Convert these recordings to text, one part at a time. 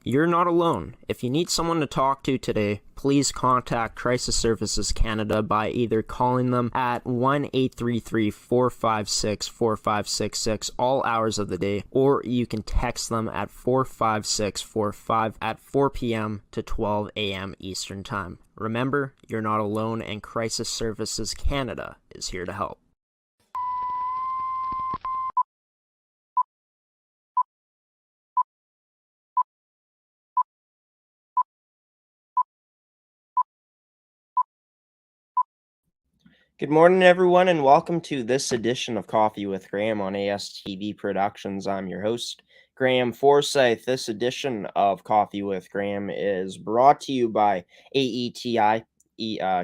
You're not alone. If you need someone to talk to today, please contact Crisis Services Canada by either calling them at 1-833-456-4566 all hours of the day, or you can text them at 45645 at 4 p.m. to 12 a.m. Eastern Time. Remember, you're not alone, and Crisis Services Canada is here to help. Good morning, everyone, and welcome to this edition of Coffee with Graeme on ASTV Productions. I'm your host, Graeme Forsyth. This edition of Coffee with Graeme is brought to you by AETi,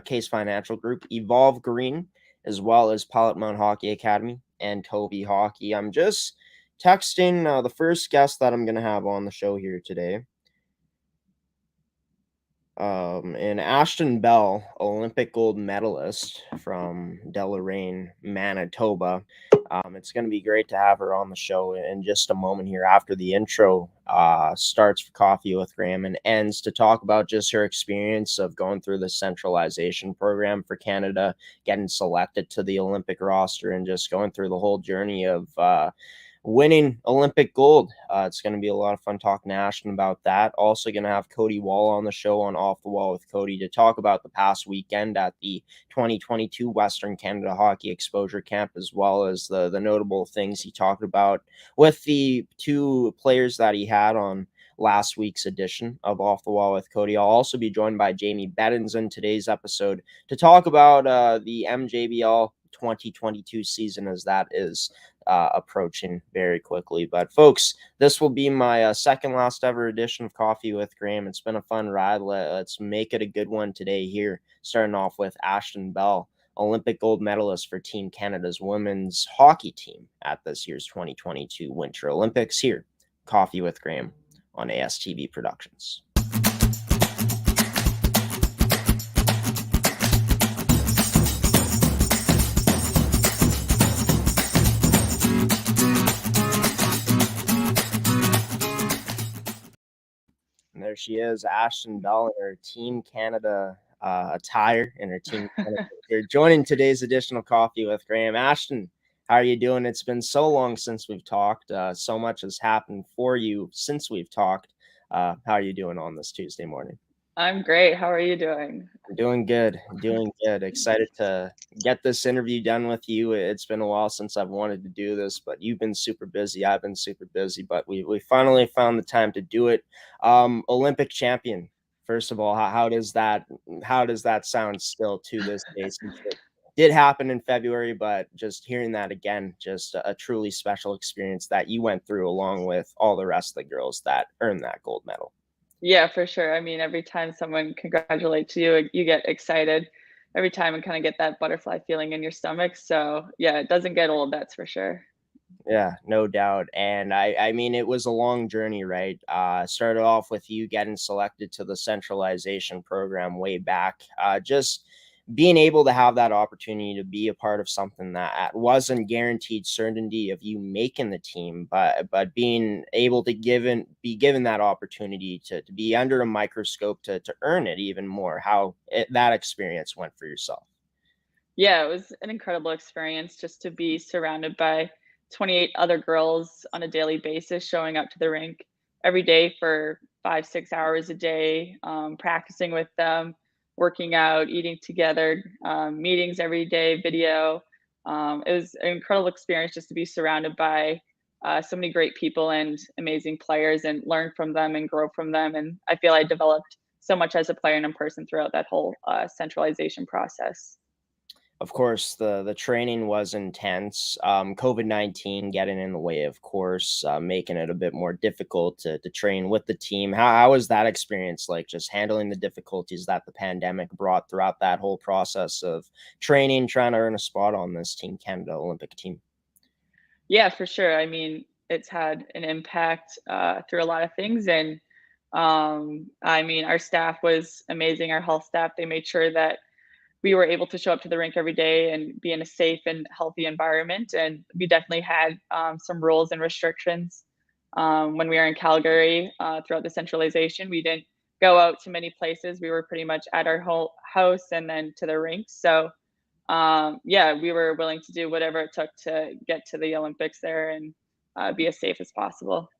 Caisse Financial Group, Evolve Green, as well as Pilot-Mound Hockey-Academy and TOVI Hockey. I'm just texting the first guest that I'm going to have on the show here today. And Ashton Bell, Olympic gold medalist from Deloraine, Manitoba. It's going to be great to have her on the show in just a moment here after the intro starts for Coffee with Graeme and ends to talk about just her experience of going through the centralization program for Canada, getting selected to the Olympic roster, and just going through the whole journey of winning Olympic gold. It's going to be a lot of fun talking to Ashton about that. Also going to have Cody Wall on the show on Off the Wall with Cody to talk about the past weekend at the 2022 Western Canada Hockey Exposure Camp, as well as the notable things he talked about with the two players that he had on last week's edition of Off the Wall with Cody. I'll also be joined by Jamie Bettens in today's episode to talk about the MJBL 2022 season, as that is approaching very quickly. But folks, this will be my second last ever edition of Coffee with Graeme. It's been a fun ride. Let's make it a good one today here, starting off with Ashton Bell, Olympic gold medalist for Team Canada's women's hockey team at this year's 2022 Winter Olympics. Here, Coffee with Graeme on ASTV Productions. And there she is, Ashton Bell, in her Team Canada attire and her Team Canada. You're joining today's edition of Coffee with Graeme. Ashton, how are you doing? It's been so long since we've talked. So much has happened for you since we've talked. How are you doing on this Tuesday morning? I'm great. How are you doing? I'm doing good. Excited to get this interview done with you. It's been a while since I've wanted to do this, but you've been super busy. I've been super busy, but we finally found the time to do it. Olympic champion. First of all, how does that sound still to this day? Since it did happen in February, but just hearing that again, just a truly special experience that you went through along with all the rest of the girls that earned that gold medal. Yeah, for sure. I mean, every time someone congratulates you, you get excited every time and kind of get that butterfly feeling in your stomach. So yeah, it doesn't get old, that's for sure. Yeah, no doubt. And I mean, it was a long journey, right? Started off with you getting selected to the centralization program way back. Just being able to have that opportunity to be a part of something that wasn't guaranteed certainty of you making the team, but being able to be given that opportunity to be under a microscope to earn it even more, that experience went for yourself. Yeah, it was an incredible experience just to be surrounded by 28 other girls on a daily basis, showing up to the rink every day for 5-6 hours a day, practicing with them, working out, eating together, meetings every day, video. It was an incredible experience just to be surrounded by so many great people and amazing players and learn from them and grow from them. And I feel I developed so much as a player and in person throughout that whole centralization process. Of course, the training was intense. COVID-19 getting in the way, of course, making it a bit more difficult to train with the team. How was that experience like, just handling the difficulties that the pandemic brought throughout that whole process of training, trying to earn a spot on this Team Canada Olympic team? Yeah, for sure. I mean, it's had an impact through a lot of things. And I mean, our staff was amazing. Our health staff, they made sure that we were able to show up to the rink every day and be in a safe and healthy environment. And we definitely had some rules and restrictions when we were in Calgary throughout the centralization. We didn't go out to many places. We were pretty much at our house and then to the rinks. So yeah, we were willing to do whatever it took to get to the Olympics there and be as safe as possible.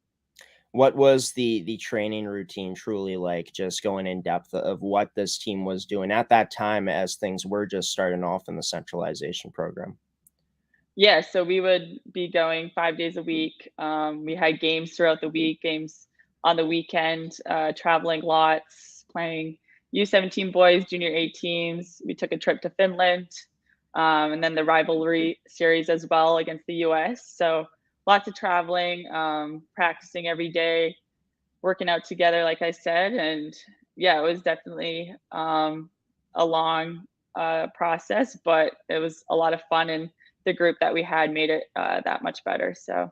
What was the training routine truly like, just going in depth of what this team was doing at that time as things were just starting off in the centralization program? Yeah, so we would be going 5 days a week. We had games throughout the week, games on the weekend, traveling lots, playing U17 boys, junior A teams. We took a trip to Finland, and then the rivalry series as well against the US. So lots of traveling, practicing every day, working out together, like I said. And yeah, it was definitely a long process, but it was a lot of fun. And the group that we had made it that much better. So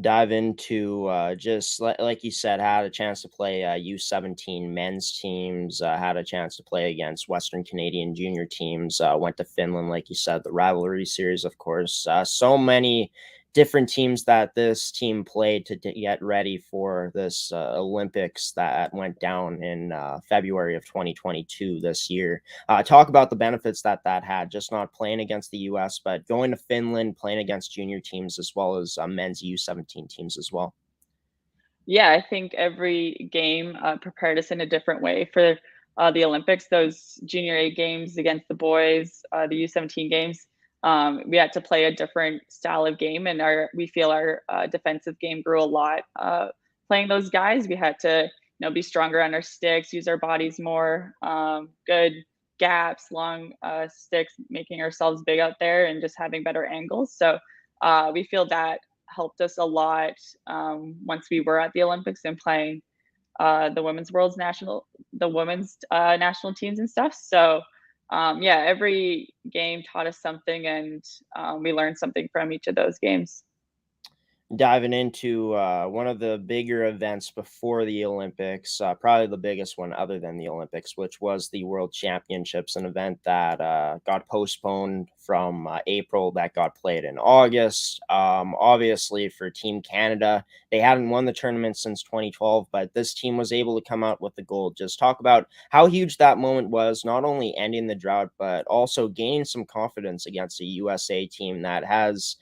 Dive into just like you said, had a chance to play U17 men's teams, had a chance to play against Western Canadian junior teams, went to Finland, like you said, the rivalry series, of course. So many different teams that this team played to get ready for this Olympics that went down in February of 2022 this year. Talk about the benefits that had, just not playing against the U.S., but going to Finland, playing against junior teams as well as men's U17 teams as well. yeah, I think every game prepared us in a different way for the Olympics. Those junior A games against the boys, the U17 games, we had to play a different style of game, and we feel our defensive game grew a lot. Playing those guys, we had to be stronger on our sticks, use our bodies more, good gaps, long sticks, making ourselves big out there, and just having better angles. So we feel that helped us a lot once we were at the Olympics and playing the women's national teams and stuff. So yeah, every game taught us something, and we learned something from each of those games. Diving into one of the bigger events before the Olympics, probably the biggest one other than the Olympics, which was the World Championships, an event that got postponed from April, that got played in August. Obviously, for Team Canada, they hadn't won the tournament since 2012, but this team was able to come out with the gold. Just talk about how huge that moment was, not only ending the drought, but also gaining some confidence against a USA team that has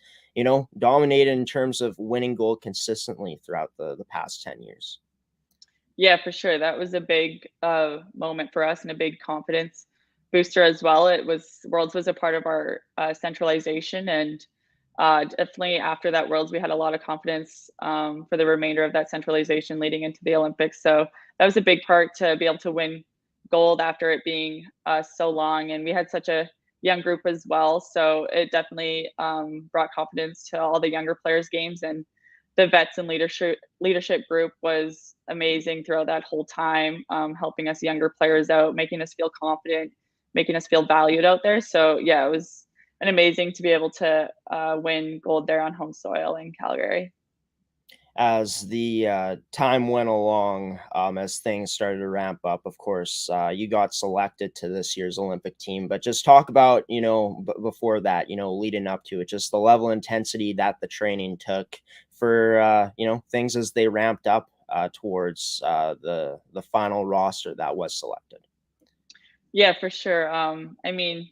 dominated in terms of winning gold consistently throughout the past 10 years. Yeah, for sure. That was a big moment for us and a big confidence booster as well. Worlds was a part of our centralization, and definitely after that Worlds, we had a lot of confidence for the remainder of that centralization leading into the Olympics. So that was a big part to be able to win gold after it being so long, and we had such a young group as well. So it definitely brought confidence to all the younger players' games, and the vets and leadership group was amazing throughout that whole time, helping us younger players out, making us feel confident, making us feel valued out there. So yeah, it was an amazing to be able to win gold there on home soil in Calgary. As the time went along, as things started to ramp up, of course, you got selected to this year's Olympic team. But just talk about, before that, leading up to it, just the level of intensity that the training took for, things as they ramped up towards the final roster that was selected. Yeah, for sure. I mean,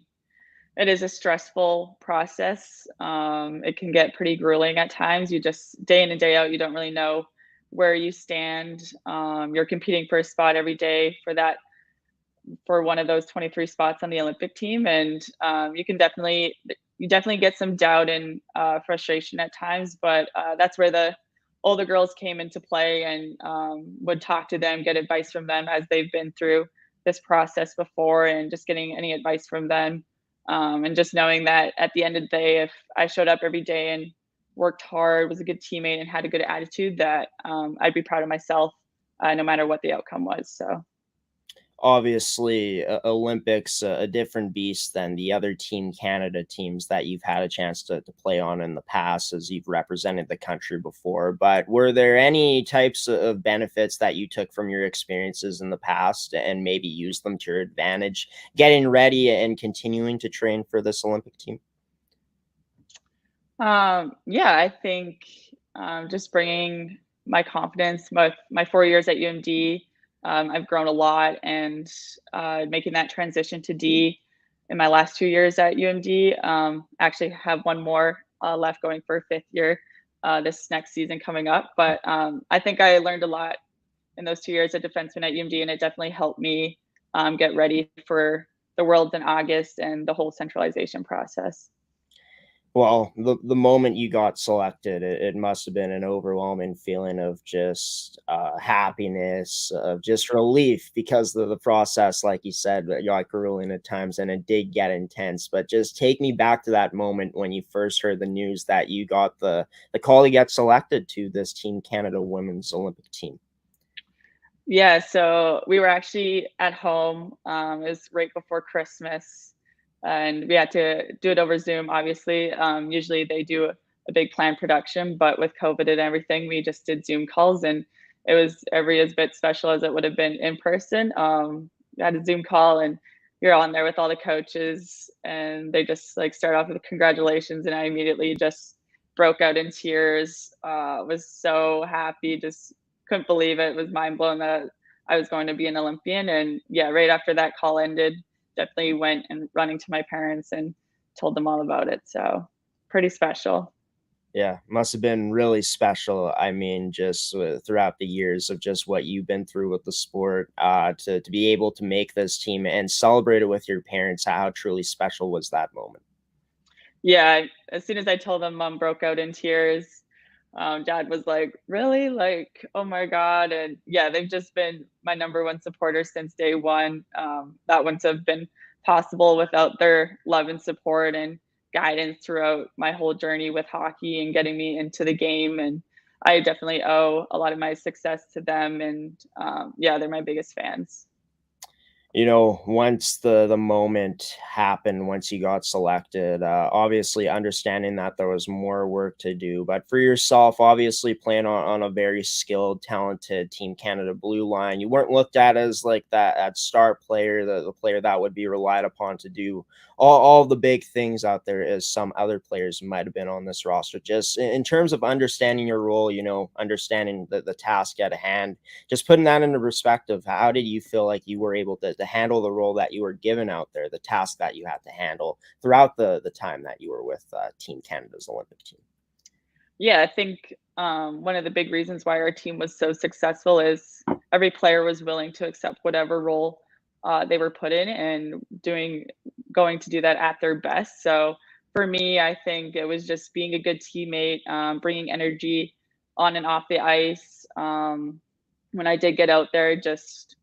it is a stressful process. It can get pretty grueling at times. You just day in and day out, you don't really know where you stand. You're competing for a spot every day for one of those 23 spots on the Olympic team, and you definitely get some doubt and frustration at times. But that's where the older girls came into play, and would talk to them, get advice from them as they've been through this process before, and just getting any advice from them. And just knowing that at the end of the day, if I showed up every day and worked hard, was a good teammate, and had a good attitude, that I'd be proud of myself no matter what the outcome was. So. Obviously, Olympics, a different beast than the other Team Canada teams that you've had a chance to play on in the past, as you've represented the country before. But were there any types of benefits that you took from your experiences in the past and maybe used them to your advantage, getting ready and continuing to train for this Olympic team? Yeah, I think just bringing my confidence. My 4 years at UMD, I've grown a lot, and making that transition to D in my last 2 years at UMD. Actually have one more left, going for a 5th year this next season coming up. But I think I learned a lot in those 2 years as defenseman at UMD, and it definitely helped me get ready for the Worlds in August and the whole centralization process. Well, the moment you got selected, it must have been an overwhelming feeling of just happiness, of just relief, because the process, like you said, got grueling at times and it did get intense. But just take me back to that moment when you first heard the news that you got the call to get selected to this Team Canada Women's Olympic team. Yeah, so we were actually at home. It was right before Christmas, and we had to do it over Zoom, obviously. Usually they do a big planned production, but with COVID and everything, we just did Zoom calls, and it was every as bit special as it would have been in person. We had a Zoom call, and you're on there with all the coaches, and they just like start off with congratulations, and I immediately just broke out in tears. Was so happy, just couldn't believe it. It was mind blowing that I was going to be an Olympian. And yeah, right after that call ended, definitely went and running to my parents and told them all about it. So pretty special. Yeah, must have been really special. I mean, just throughout the years of just what you've been through with the sport, to be able to make this team and celebrate it with your parents, how truly special was that moment? Yeah, as soon as I told them, Mom broke out in tears. Dad was like, "Really? Like, oh my God!" And yeah, they've just been my number one supporter since day one. That wouldn't have been possible without their love and support and guidance throughout my whole journey with hockey and getting me into the game. And I definitely owe a lot of my success to them. And yeah, they're my biggest fans. You know, once the moment happened, once you got selected, obviously understanding that there was more work to do, but for yourself, obviously playing on a very skilled, talented Team Canada blue line, you weren't looked at as like that star player, the player that would be relied upon to do all the big things out there as some other players might have been on this roster. Just in terms of understanding your role, you know, understanding the task at hand, just putting that into perspective, how did you feel like you were able to handle the role that you were given out there, the task that you had to handle throughout the time that you were with Team Canada's Olympic team? Yeah, I think one of the big reasons why our team was so successful is every player was willing to accept whatever role they were put in, and going to do that at their best. So for me, I think it was just being a good teammate, bringing energy on and off the ice. When I did get out there, just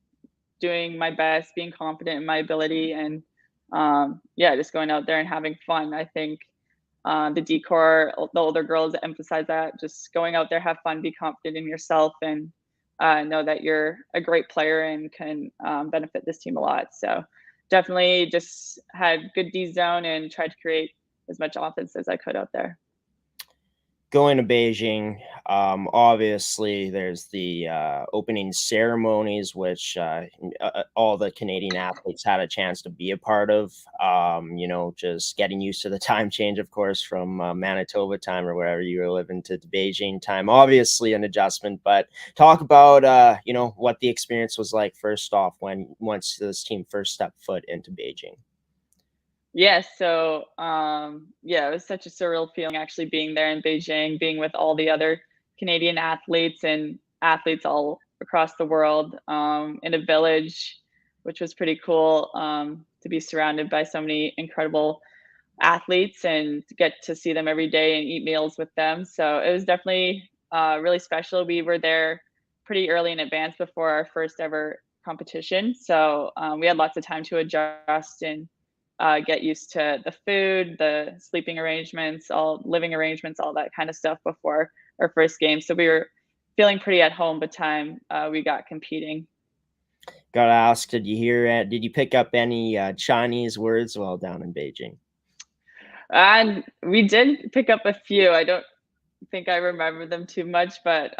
doing my best, being confident in my ability, and yeah, just going out there and having fun. I think the decor, the older girls emphasize that, just going out there, have fun, be confident in yourself, and know that you're a great player and can benefit this team a lot. So definitely just had good D zone and tried to create as much offense as I could out there. Going to Beijing, obviously there's the opening ceremonies, which all the Canadian athletes had a chance to be a part of. You know, just getting used to the time change, of course, from Manitoba time or wherever you were living to Beijing time. Obviously an adjustment, but talk about you know, what the experience was like first off once this team first stepped foot into Beijing. Yeah, so yeah, it was such a surreal feeling actually being there in Beijing, being with all the other Canadian athletes and athletes all across the world, in a village, which was pretty cool, to be surrounded by so many incredible athletes and to get to see them every day and eat meals with them. So it was definitely really special. We were there pretty early in advance before our first ever competition, so we had lots of time to adjust and get used to the food, the sleeping arrangements, all living arrangements, all that kind of stuff before our first game. So we were feeling pretty at home by the time we got competing. Gotta ask, did you hear it? Did you pick up any Chinese words while down in Beijing? And we did pick up a few. I don't think I remember them too much, but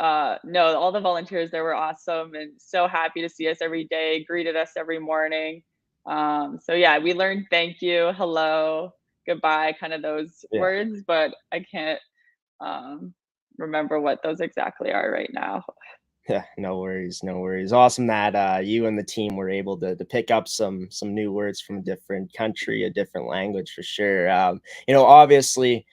no, all the volunteers there were awesome and so happy to see us every day, greeted us every morning. So yeah, we learned thank you, hello, goodbye, kind of those Yeah. words, but I can't um, remember what those exactly are right now. Yeah, no worries, no worries. Awesome that you and the team were able to pick up some new words from a different country, a different language for sure. Obviously,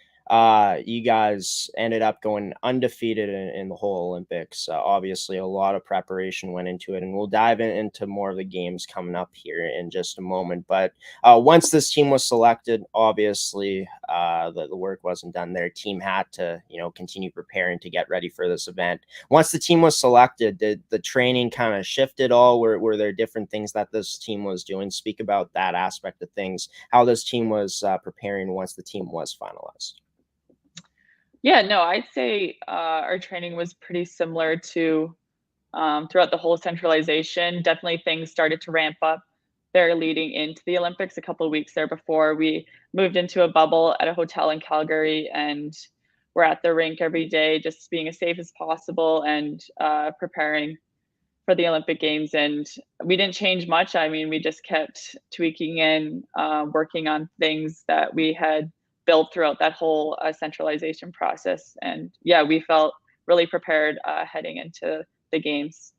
you guys ended up going undefeated in the whole Olympics. Obviously, a lot of preparation went into it, and we'll dive into more of the games coming up here in just a moment. But once this team was selected, obviously, the work wasn't done. Their team had to, continue preparing to get ready for this event. Once the team was selected, did the training kind of shift at all? Were there different things that this team was doing? Speak about that aspect of things, how this team was preparing once the team was finalized. Yeah, no, I'd say our training was pretty similar to throughout the whole centralization. Definitely things started to ramp up there leading into the Olympics a couple of weeks there before. We moved into a bubble at a hotel in Calgary, and we're at the rink every day, just being as safe as possible and preparing for the Olympic Games. And we didn't change much. I mean, we just kept tweaking and working on things that we had built throughout that whole centralization process. And yeah, we felt really prepared heading into the games.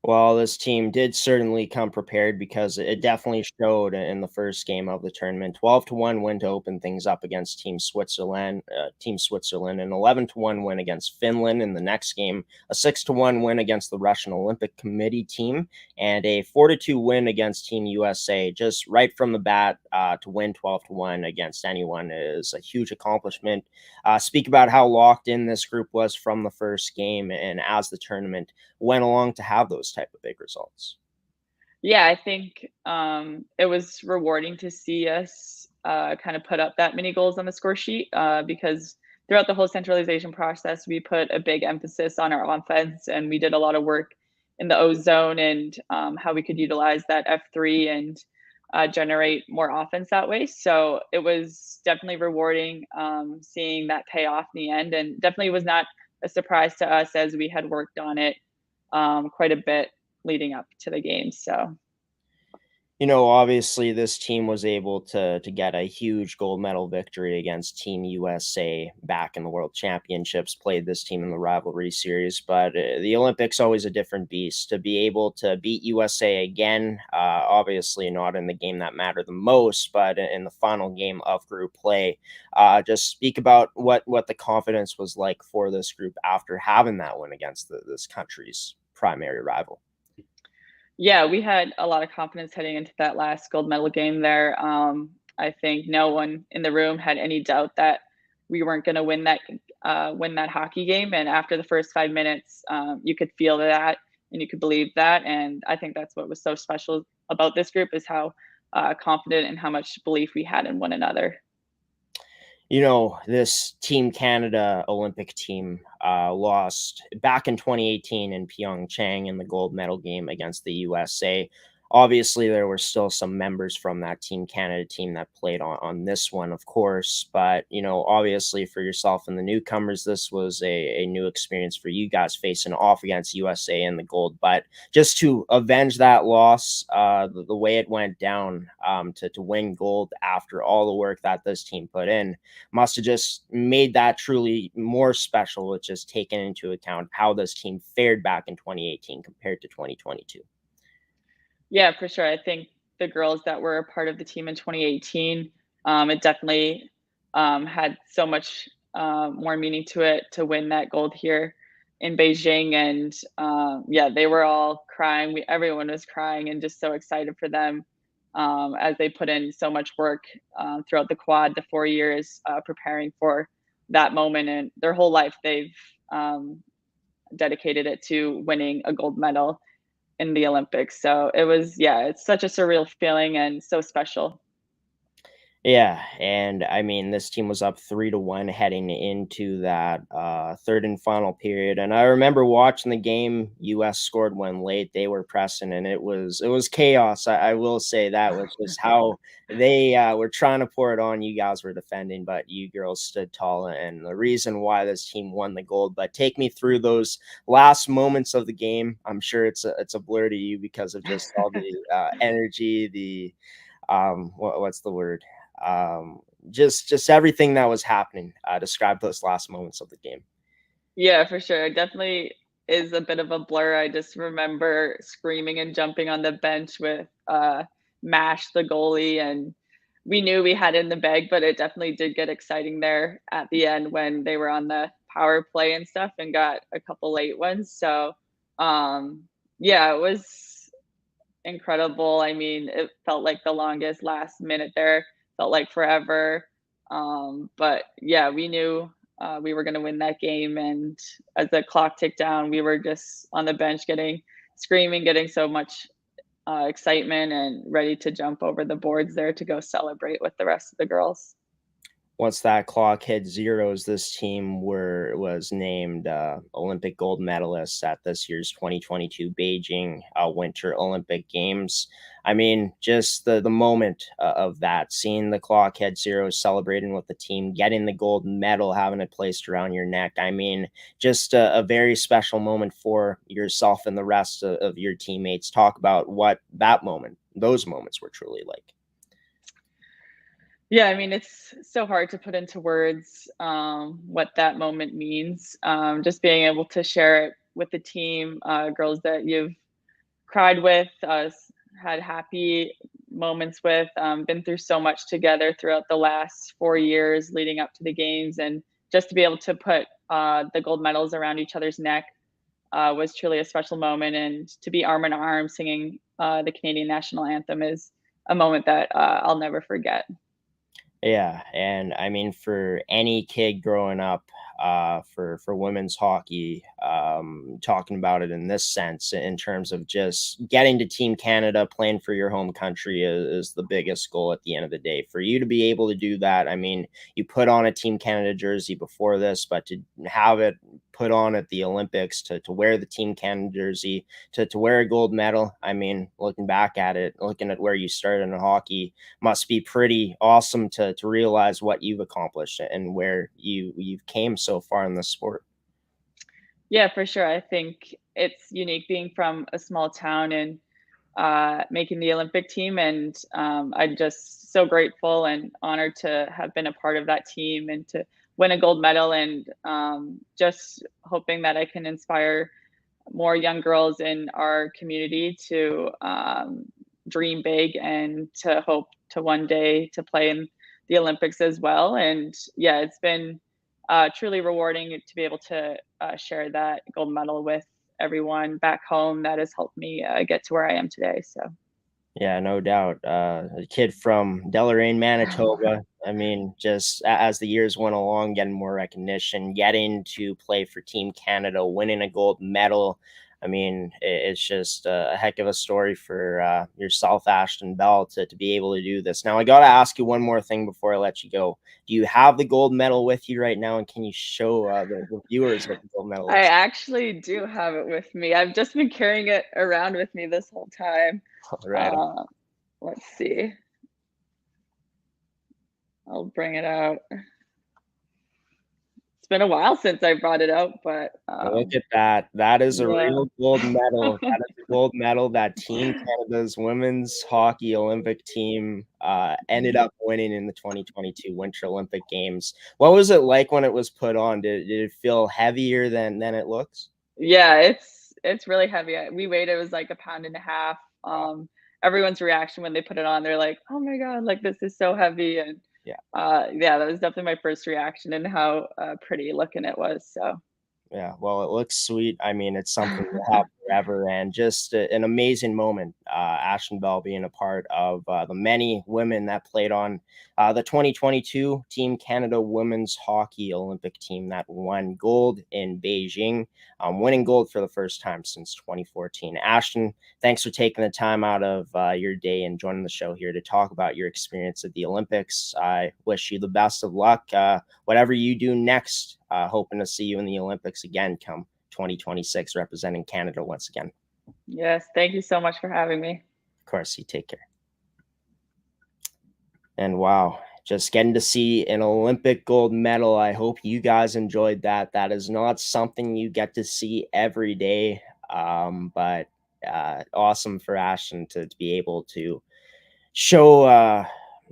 Well, this team did certainly come prepared because it definitely showed in the first game of the tournament. 12-1 win to open things up against Team Switzerland, an 11-1 win against Finland in the next game, a 6-1 win against the Russian Olympic Committee team, and a 4-2 win against Team USA. Just right from the bat, to win 12-1 against anyone is a huge accomplishment. Speak about how locked in this group was from the first game, and as the tournament went along to have those type of big results. Yeah, I think it was rewarding to see us kind of put up that many goals on the score sheet because throughout the whole centralization process, we put a big emphasis on our offense and we did a lot of work in the O zone and how we could utilize that F3 and generate more offense that way. So it was definitely rewarding seeing that pay off in the end, and definitely was not a surprise to us as we had worked on it quite a bit leading up to the game. So Obviously this team was able to get a huge gold medal victory against Team USA back in the World Championships, played this team in the rivalry series, but the Olympics always a different beast. To be able to beat USA again, obviously not in the game that mattered the most, but in the final game of group play, just speak about what the confidence was like for this group after having that win against this country's primary rival. yeah, we had a lot of confidence heading into that last gold medal game there. I think no one in the room had any doubt that we weren't going to win that hockey game. And after the first 5 minutes, you could feel that and you could believe that. And I think that's what was so special about this group is how confident and how much belief we had in one another. This Team Canada Olympic team lost back in 2018 in Pyeongchang in the gold medal game against the USA. Obviously, there were still some members from that Team Canada team that played on this one, of course. But, obviously for yourself and the newcomers, this was a new experience for you guys facing off against USA in the gold. But just to avenge that loss, the way it went down, to win gold after all the work that this team put in, must have just made that truly more special, with just taking into account how this team fared back in 2018 compared to 2022. Yeah, for sure. I think the girls that were a part of the team in 2018, it definitely had so much more meaning to it to win that gold here in Beijing. And yeah, they were all crying. Everyone was crying and just so excited for them as they put in so much work throughout the quad, the 4 years preparing for that moment. And their whole life, they've dedicated it to winning a gold medal in the Olympics. So it was, yeah, it's such a surreal feeling and so special. Yeah, and I mean, this team was up 3-1 heading into that third and final period. And I remember watching the game. US scored one late. They were pressing, and it was chaos. I will say that was just how they were trying to pour it on. You guys were defending, but you girls stood tall, and the reason why this team won the gold. But take me through those last moments of the game. I'm sure it's a blur to you because of just all the energy, the what's the word? um just everything that was happening. Describe those last moments of the game. Yeah, for sure. It definitely is a bit of a blur. I just remember screaming and jumping on the bench with Mash, the goalie, and we knew we had it in the bag, but it definitely did get exciting there at the end when they were on the power play and stuff and got a couple late ones. So, um, yeah, it was incredible. I mean, it felt like the longest last minute there, felt like forever. But yeah, we knew we were going to win that game. And as the clock ticked down, we were just on the bench screaming, getting so much excitement and ready to jump over the boards there to go celebrate with the rest of the girls. Once that clock hit zeros, this team was named Olympic gold medalists at this year's 2022 Beijing Winter Olympic Games. I mean, just the moment of that, seeing the clock hit zeros, celebrating with the team, getting the gold medal, having it placed around your neck. I mean, just a very special moment for yourself and the rest of your teammates. Talk about what those moments were truly like. Yeah, I mean, it's so hard to put into words what that moment means. Just being able to share it with the team, girls that you've cried with, had happy moments with, been through so much together throughout the last 4 years leading up to the games. And just to be able to put the gold medals around each other's neck was truly a special moment. And to be arm in arm singing the Canadian national anthem is a moment that I'll never forget. Yeah, and I mean, for any kid growing up, for women's hockey, talking about it in this sense, in terms of just getting to Team Canada, playing for your home country is the biggest goal at the end of the day. For you to be able to do that, I mean, you put on a Team Canada jersey before this, but to have it put on at the Olympics, to wear the Team Canada jersey, to wear a gold medal, I mean, looking back at it, looking at where you started in hockey, must be pretty awesome to realize what you've accomplished and where you've came so far in the sport. Yeah, for sure. I think it's unique being from a small town and making the Olympic team. And I'm just so grateful and honored to have been a part of that team and to win a gold medal. And just hoping that I can inspire more young girls in our community to dream big and to hope to one day to play in the Olympics as well. And yeah, it's been truly rewarding to be able to share that gold medal with everyone back home that has helped me get to where I am today. So, Yeah, no doubt. A kid from Deloraine, Manitoba. I mean, just as the years went along, getting more recognition, getting to play for Team Canada, winning a gold medal. I mean, it's just a heck of a story for yourself, Ashton Bell, to be able to do this. Now, I got to ask you one more thing before I let you go. Do you have the gold medal with you right now? And can you show the viewers what the gold medal I looks actually do have it with me. I've just been carrying it around with me this whole time. like? Right. Uh, let's see. I'll bring it out. It's been a while since I brought it out, but Look at that. That is a yeah. real gold medal. That is a gold medal that Team Canada's women's hockey Olympic team ended up winning in the 2022 Winter Olympic Games. What was it like when it was put on? Did it feel heavier than it looks? Yeah, it's really heavy. We weighed it was like a pound and a half. Wow. Everyone's reaction when they put it on, they're like, "Oh my God, like this is so heavy." And Yeah. yeah, that was definitely my first reaction and how pretty looking it was. So Yeah, well, it looks sweet. I mean, it's something to have forever, and just an amazing moment. Ashton Bell being a part of the many women that played on the 2022 Team Canada Women's Hockey Olympic team that won gold in Beijing, winning gold for the first time since 2014. Ashton, thanks for taking the time out of your day and joining the show here to talk about your experience at the Olympics. I wish you the best of luck. Whatever you do next, hoping to see you in the Olympics again come 2026, representing Canada once again. yes, thank you so much for having me. Of course, you take care. And wow, just getting to see an Olympic gold medal. I hope you guys enjoyed that. That is not something you get to see every day, but awesome for Ashton to be able to show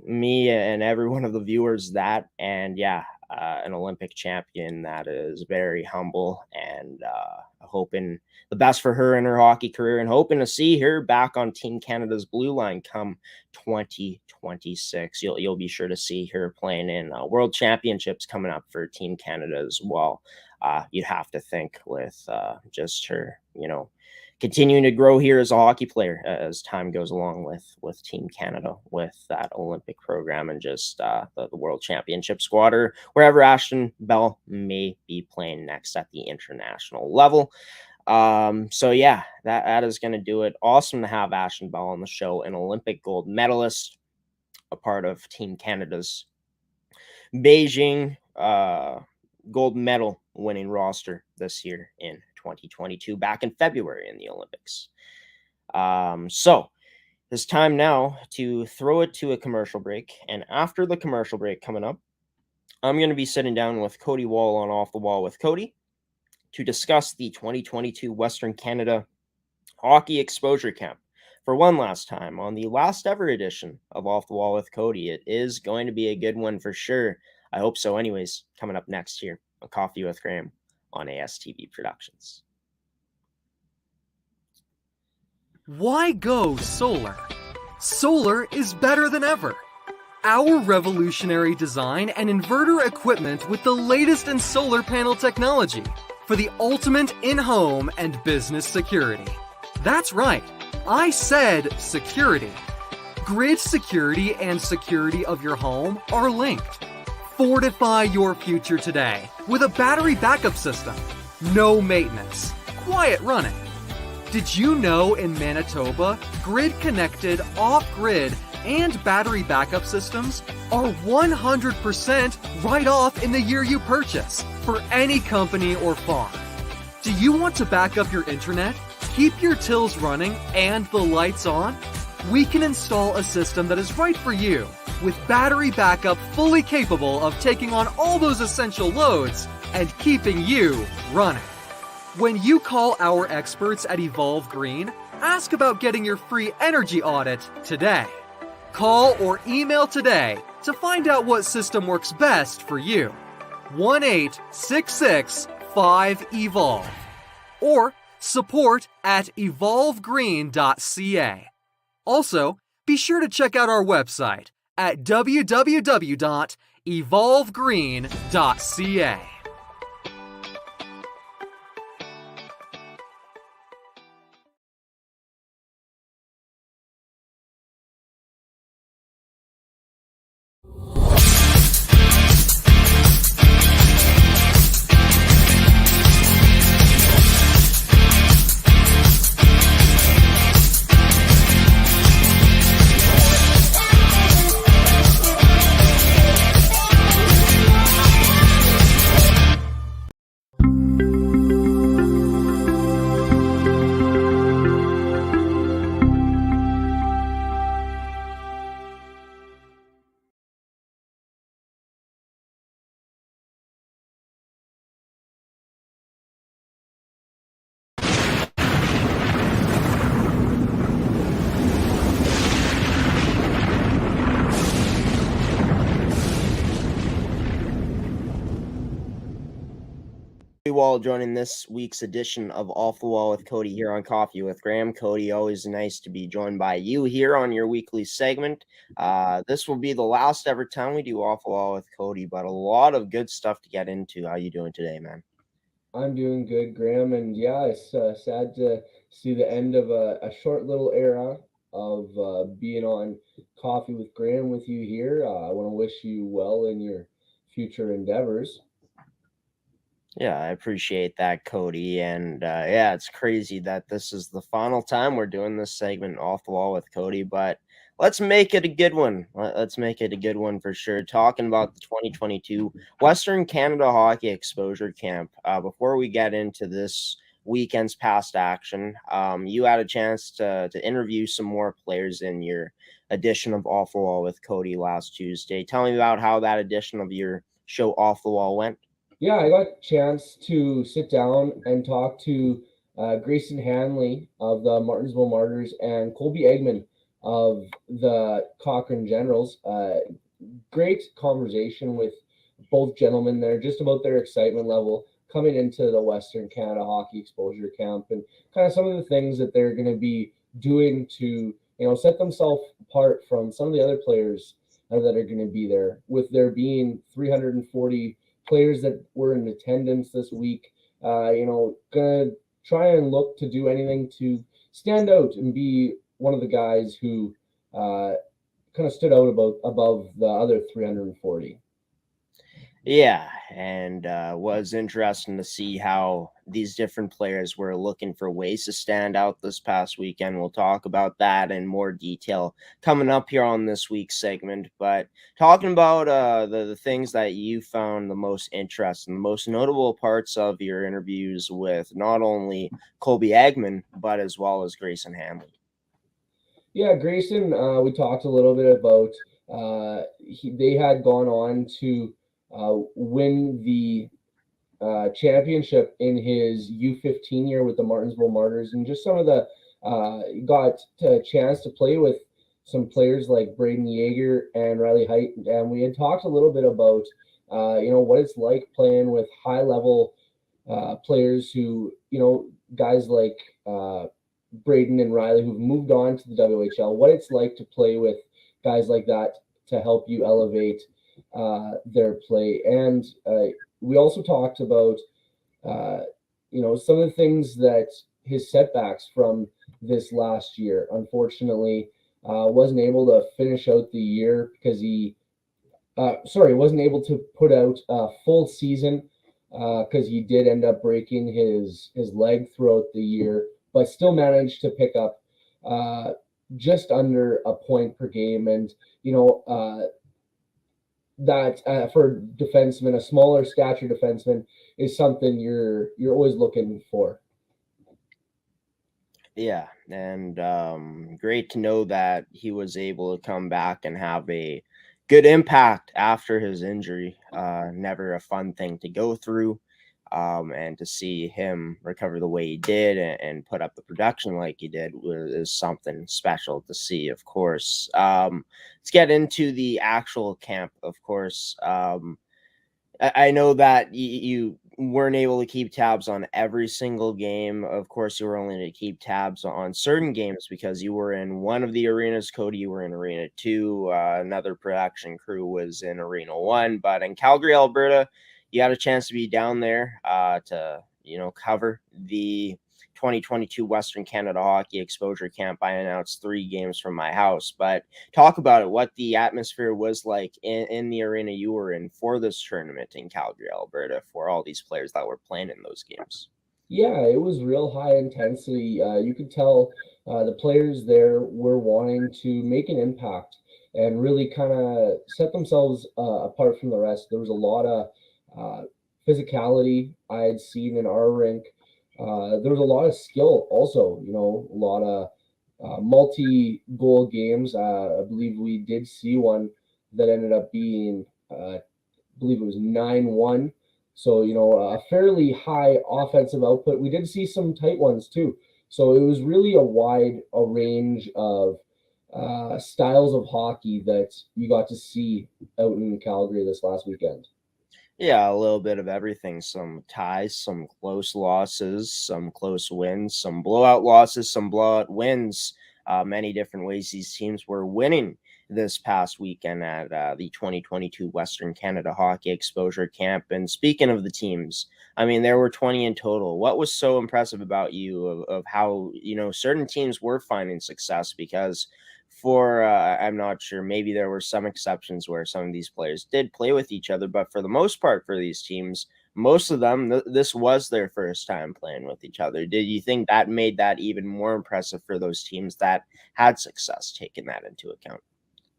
me and every one of the viewers that. And yeah, an Olympic champion that is very humble, and hoping the best for her in her hockey career, and hoping to see her back on Team Canada's blue line come 2026. You'll be sure to see her playing in World Championships coming up for Team Canada as well. You'd have to think with just her, continuing to grow here as a hockey player as time goes along with Team Canada, with that Olympic program, and just the World Championship squad, or wherever Ashton Bell may be playing next at the international level. So yeah, that is going to do it. Awesome to have Ashton Bell on the show, an Olympic gold medalist, a part of Team Canada's Beijing gold medal winning roster this year in 2022, back in February in the Olympics. So it's time now to throw it to a commercial break. And after the commercial break coming up, I'm going to be sitting down with Cody Wall on Off the Wall with Cody to discuss the 2022 Western Canada Hockey Exposure Camp for one last time on the last ever edition of Off the Wall with Cody. It is going to be a good one for sure. I hope so. Anyways, coming up next here on Coffee with Graeme on ASTV Productions. Why go solar? Solar is better than ever. Our revolutionary design and inverter equipment with the latest in solar panel technology for the ultimate in-home and business security. That's right, I said security. Grid security and security of your home are linked. Fortify your future today with a battery backup system. No maintenance, quiet running. Did you know in Manitoba, grid-connected, off-grid, and battery backup systems are 100% right off in the year you purchase for any company or farm? Do you want to back up your internet, keep your tills running, and the lights on? We can install a system that is right for you with battery backup fully capable of taking on all those essential loads and keeping you running. When you call our experts at Evolve Green, ask about getting your free energy audit today. Call or email today to find out what system works best for you. 1-866-5EVOLVE or support@evolvegreen.ca. Also, be sure to check out our website at www.evolvegreen.ca. Cody Wall joining this week's edition of Off the Wall with Cody here on Coffee with Graeme. Cody, always nice to be joined by you here on your weekly segment. This will be the last ever time we do Off the Wall with Cody, but a lot of good stuff to get into. How you doing today, man? I'm doing good, Graeme, and yeah, it's sad to see the end of a short little era of being on Coffee with Graeme with you here. I want to wish you well in your future endeavors. Yeah, I appreciate that, Cody. And yeah, it's crazy that this is the final time we're doing this segment Off the Wall with Cody, but let's make it a good one. Let's make it a good one for sure. Talking about the 2022 Western Canada Hockey Exposure Camp. Before we get into this weekend's past action, you had a chance to interview some more players in your edition of Off the Wall with Cody last Tuesday. Tell me about how that edition of your show Off the Wall went. Yeah, I got a chance to sit down and talk to Grayson Hanley of the Martinsville Martyrs and Colby Eggman of the Cochrane Generals. Great conversation with both gentlemen there just about their excitement level coming into the Western Canada Hockey Exposure Camp, and kind of some of the things that they're going to be doing to, set themselves apart from some of the other players that are going to be there. With there being 340 players that were in attendance this week, going to try and look to do anything to stand out and be one of the guys who kind of stood out above the other 340. Yeah, and was interesting to see how these different players were looking for ways to stand out this past weekend. We'll talk about that in more detail coming up here on this week's segment. But talking about the things that you found the most interesting, the most notable parts of your interviews with not only Colby Eggman, but as well as Grayson Hanley. Yeah, Grayson, we talked a little bit about they had gone on to win the championship in his U15 year with the Martinsville Martyrs, and just some of the got a chance to play with some players like Braden Yeager and Riley Height, and we had talked a little bit about what it's like playing with high level players who guys like Braden and Riley who've moved on to the WHL, what it's like to play with guys like that to help you elevate their play. And we also talked about some of the things that his setbacks from this last year. Unfortunately, wasn't able to finish out the year because he wasn't able to put out a full season because he did end up breaking his leg throughout the year, but still managed to pick up just under a point per game. And that for defenseman, a smaller stature defenseman, is something you're always looking for. Yeah, and great to know that he was able to come back and have a good impact after his injury. Never a fun thing to go through, and to see him recover the way he did and put up the production like he did is something special to see, of course. Let's get into the actual camp, of course. I know that you weren't able to keep tabs on every single game. Of course, you were only to keep tabs on certain games because you were in one of the arenas. Cody, you were in Arena 2. Another production crew was in Arena 1. But in Calgary, Alberta, you had a chance to be down there to cover the 2022 Western Canada Hockey Exposure Camp. I announced 3 games from my house, but talk about it, what the atmosphere was like in the arena you were in for this tournament in Calgary, Alberta, for all these players that were playing in those games. Yeah, it was real high intensity. You could tell the players there were wanting to make an impact and really kind of set themselves apart from the rest. There was a lot of physicality I had seen in our rink. There was a lot of skill also, a lot of multi-goal games. I believe we did see one that ended up being, I believe it was 9-1. So, a fairly high offensive output. We did see some tight ones too. So it was really a range of styles of hockey that you got to see out in Calgary this last weekend. Yeah, a little bit of everything. Some ties, some close losses, some close wins, some blowout losses, some blowout wins. Many different ways these teams were winning this past weekend at the 2022 Western Canada Hockey Exposure Camp. And speaking of the teams, I mean, there were 20 in total. What was so impressive about you of how, certain teams were finding success? Because I'm not sure, maybe there were some exceptions where some of these players did play with each other, but for the most part for these teams, most of them, this was their first time playing with each other. Did you think that made that even more impressive for those teams that had success, taking that into account?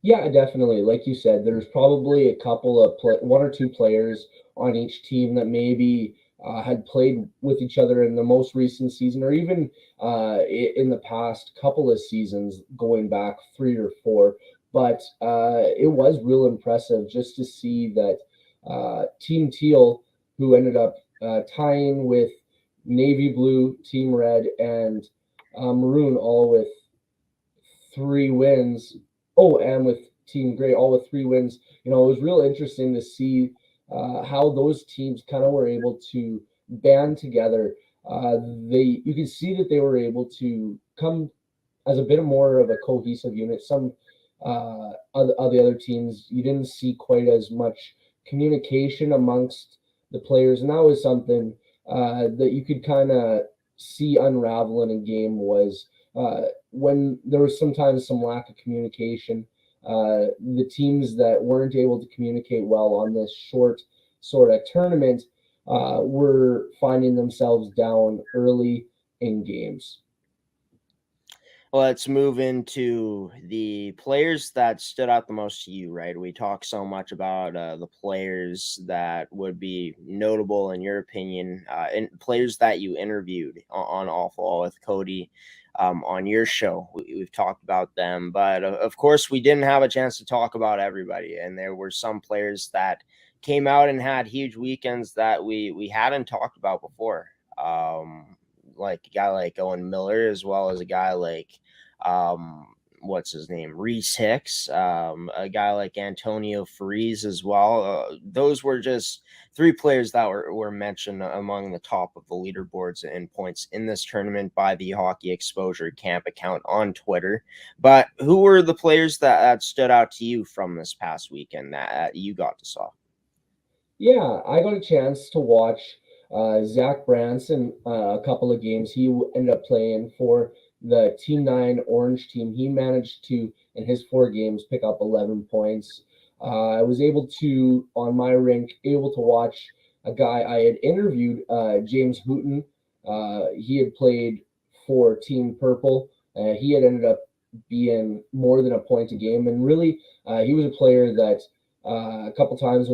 Yeah, definitely. Like you said, there's probably a couple of one or two players on each team that maybe had played with each other in the most recent season, or even in the past couple of seasons, going back 3 or 4. But it was real impressive just to see that Team Teal, who ended up tying with Navy Blue, Team Red, and Maroon, all with 3 wins. Oh, and with Team Gray, all with 3 wins. It was real interesting to see how those teams kind of were able to band together. You could see that they were able to come as a bit more of a cohesive unit. Some of the other teams, you didn't see quite as much communication amongst the players, and that was something that you could kind of see unravel in a game was when there was sometimes some lack of communication. The teams that weren't able to communicate well on this short sort of tournament were finding themselves down early in games. Let's move into the players that stood out the most to you, right? We talk so much about the players that would be notable in your opinion, and players that you interviewed on Awful with Cody on your show. We've talked about them, but of course, we didn't have a chance to talk about everybody. And there were some players that came out and had huge weekends that we hadn't talked about before. Like a guy like Owen Miller, as well as a guy like what's his name, Reese Hicks, a guy like Antonio Fariz as well. Those were just three players that were mentioned among the top of the leaderboards and points in this tournament by the Hockey Exposure Camp account on Twitter. But who were the players that stood out to you from this past weekend that you got to saw? Yeah, I got a chance to watch Zach Branson a couple of games. He ended up playing for the Team 9 Orange team. He managed to, in his 4 games, pick up 11 points. I was able to, on my rink, able to watch a guy I had interviewed, James Hooten. He had played for Team Purple. He had ended up being more than a point a game. And really, he was a player that a couple times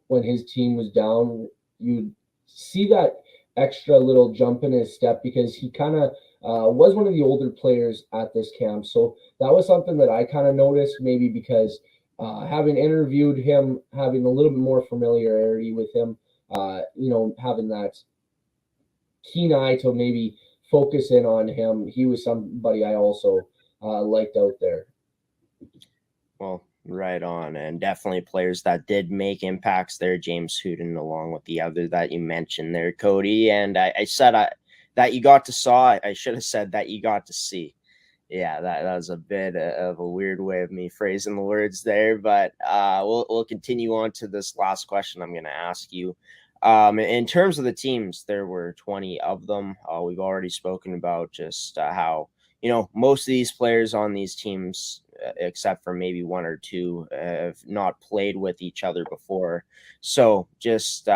when his team was down, you'd see that extra little jump in his step because he kind of was one of the older players at this camp. So that was something that I kind of noticed, maybe because having interviewed him, having a little bit more familiarity with him, having that keen eye to maybe focus in on him, he was somebody I also liked out there. Well, right on. And definitely players that did make impacts there, James Hooten, along with the other that you mentioned there, Cody. And I said that you got to saw. I should have said that you got to see. Yeah, that was a bit of a weird way of me phrasing the words there. But we'll continue on to this last question I'm going to ask you. In terms of the teams, there were 20 of them. We've already spoken about just how, most of these players on these teams, except for maybe one or two, have not played with each other before. So just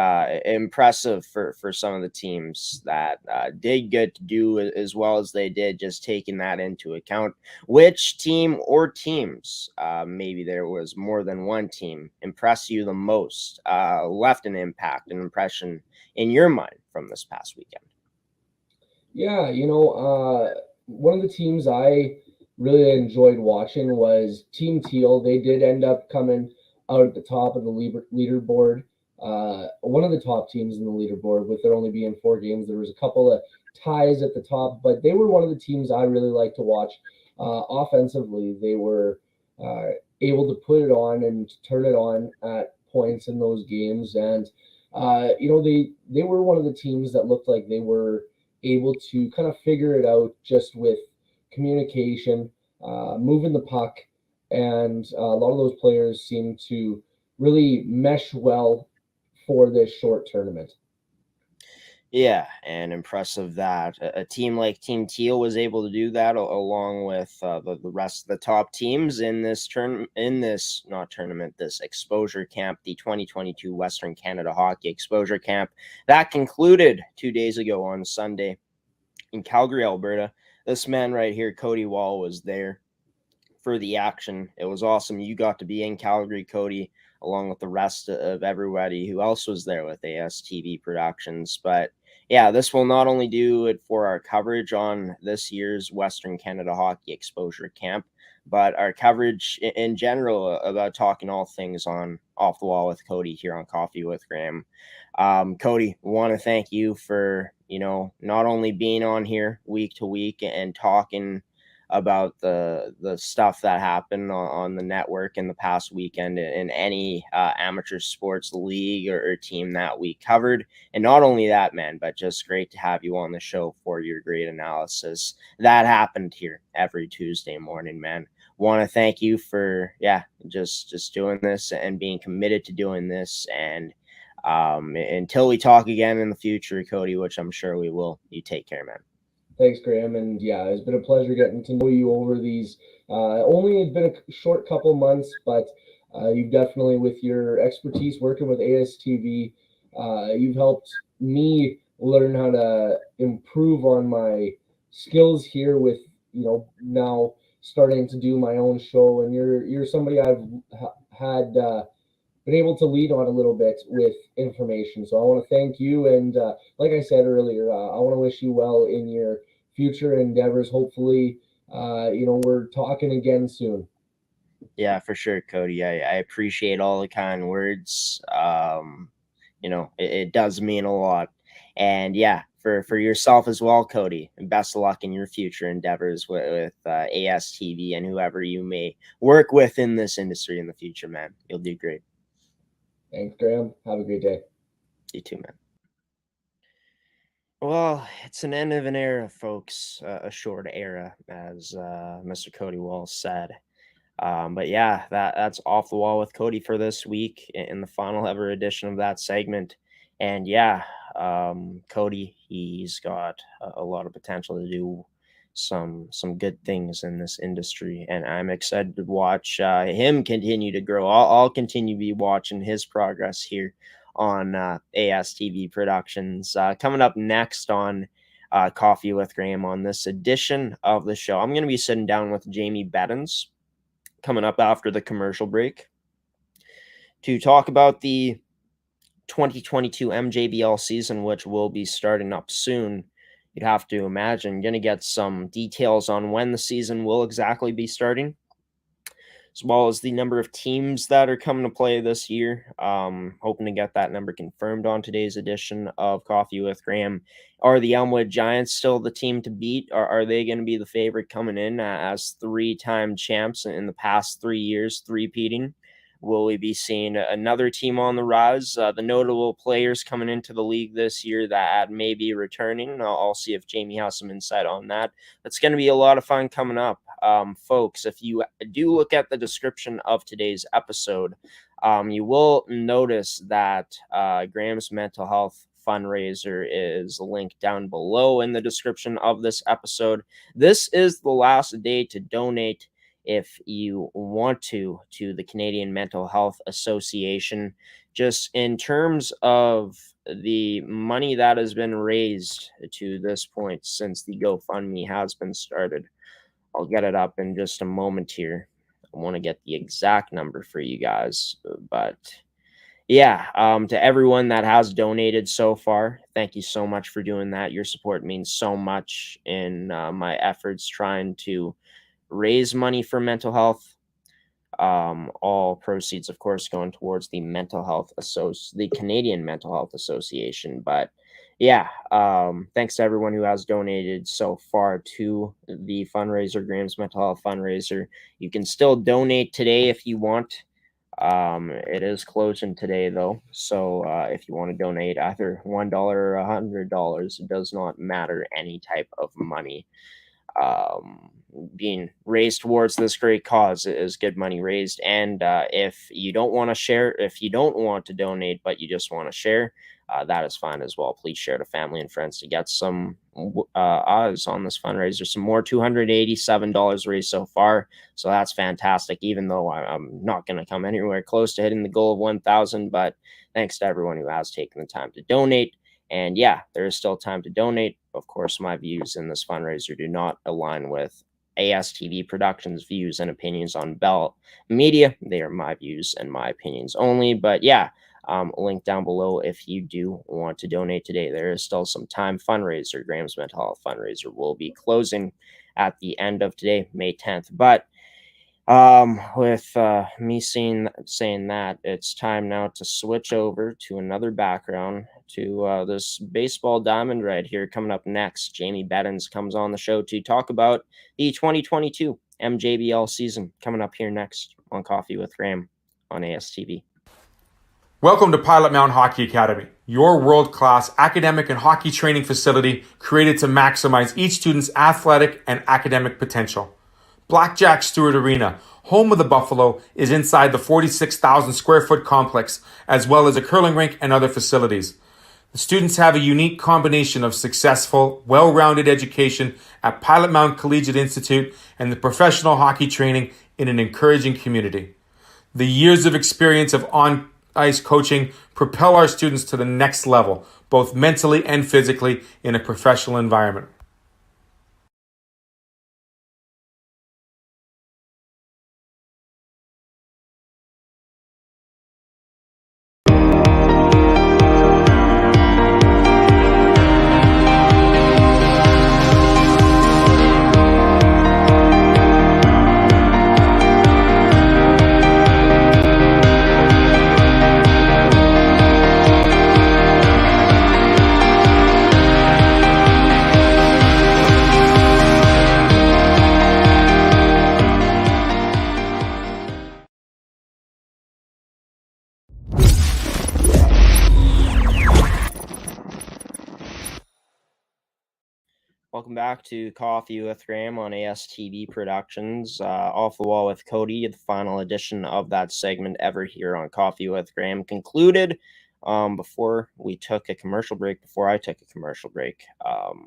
impressive for some of the teams that did get to do as well as they did, just taking that into account. Which team or teams, maybe there was more than one team, impressed you the most, left an impact, an impression in your mind from this past weekend? Yeah, one of the teams I really enjoyed watching was Team Teal. They did end up coming out at the top of the leaderboard, one of the top teams in the leaderboard, with there only being 4 games. There was a couple of ties at the top, but they were one of the teams I really liked to watch. Offensively, they were able to put it on and turn it on at points in those games, and they were one of the teams that looked like they were able to kind of figure it out just with communication, moving the puck, and a lot of those players seem to really mesh well for this short tournament. Yeah, and impressive that a team like Team Teal was able to do that along with the rest of the top teams in this this exposure camp, the 2022 Western Canada Hockey Exposure Camp that concluded 2 days ago on Sunday in Calgary, Alberta. This man right here, Cody Wall, was there for the action. It was awesome. You got to be in Calgary, Cody, along with the rest of everybody who else was there with ASTV Productions. But yeah, this will not only do it for our coverage on this year's Western Canada Hockey Exposure Camp, but our coverage in general about talking all things on Off the Wall with Cody here on Coffee with Graeme. Cody, want to thank you for, not only being on here week to week and talking about the stuff that happened on the network in the past weekend in any amateur sports league or team that we covered. And not only that, man, but just great to have you on the show for your great analysis. That happened here every Tuesday morning, man. Want to thank you for just doing this and being committed to doing this. And until we talk again in the future, Cody, which I'm sure we will, you take care, man. Thanks, Graeme. And yeah, it's been a pleasure getting to know you over these. Only been a short couple months, but you've definitely, with your expertise working with ASTV, you've helped me learn how to improve on my skills here with, now starting to do my own show. And you're somebody I've had been able to lead on a little bit with information. So I want to thank you. And like I said earlier, I want to wish you well in your future endeavors. Hopefully, we're talking again soon. Yeah, for sure, Cody. I appreciate all the kind words. It does mean a lot. And yeah, for yourself as well, Cody, and best of luck in your future endeavors with ASTV and whoever you may work with in this industry in the future, man. You'll do great. Thanks, Graeme. Have a great day. You too, man. Well, it's an end of an era, folks. A short era, as Mr. Cody Wall said. But yeah, that's Off the Wall with Cody for this week in the final ever edition of that segment. And yeah, Cody, he's got a lot of potential to do some good things in this industry, and I'm excited to watch him continue to grow. I'll continue to be watching his progress here on ASTV Productions. Coming up next on Coffee with Graeme on this edition of the show, I'm going to be sitting down with Jamie Bettens coming up after the commercial break to talk about the 2022 MJBL season, which will be starting up soon. You'd have to imagine going to get some details on when the season will exactly be starting, as well as the number of teams that are coming to play this year. Hoping to get that number confirmed on today's edition of Coffee with Graeme. Are the Elmwood Giants still the team to beat? Are they going to be the favorite coming in as 3-time champs in the past 3 years, three-peating? Will we be seeing another team on the rise? The notable players coming into the league this year that may be returning. I'll see if Jamie has some insight on that. It's going to be a lot of fun coming up. Folks, if you do look at the description of today's episode, you will notice that Graeme's mental health fundraiser is linked down below in the description of this episode. This is the last day to donate if you want to the Canadian Mental Health Association. Just in terms of the money that has been raised to this point since the GoFundMe has been started, I'll get it up in just a moment here. I want to get the exact number for you guys, but yeah, to everyone that has donated so far, thank you so much for doing that. Your support means so much in my efforts trying to raise money for mental health. All proceeds, of course, going towards the the Canadian Mental Health Association. But yeah, thanks to everyone who has donated so far to the fundraiser, Graeme's Mental Health Fundraiser. You can still donate today if you want. It is closing today, though. So if you want to donate either $1 or $100, it does not matter any type of money being raised towards this great cause is good money raised. And if you don't want to share, if you don't want to donate, but you just want to share, that is fine as well. Please share to family and friends to get some odds on this fundraiser. Some more $287 raised so far. So that's fantastic, even though I'm not going to come anywhere close to hitting the goal of 1,000. But thanks to everyone who has taken the time to donate. And yeah, there is still time to donate. Of course, my views in this fundraiser do not align with ASTV Productions' views and opinions on Bell Media. They are my views and my opinions only. But yeah, link down below if you do want to donate today. There is still some time. Fundraiser, Graeme's Mental Health Fundraiser, will be closing at the end of today, May 10th. But with me saying that, it's time now to switch over to another background to this baseball diamond right here. Coming up next, Jamie Bettens comes on the show to talk about the 2022 MJBL season. Coming up here next on Coffee with Graeme on ASTV. Welcome to Pilot-Mound Hockey-Academy, your world-class academic and hockey training facility created to maximize each student's athletic and academic potential. Blackjack Stewart Arena, home of the Buffalo, is inside the 46,000 square foot complex, as well as a curling rink and other facilities. The students have a unique combination of successful, well-rounded education at Pilot-Mound Collegiate Institute and the professional hockey training in an encouraging community. The years of experience of on-ice coaching propel our students to the next level, both mentally and physically, in a professional environment. Welcome back to Coffee with Graeme on ASTV Productions. Off the Wall with Cody, the final edition of that segment ever here on Coffee with Graeme concluded before I took a commercial break.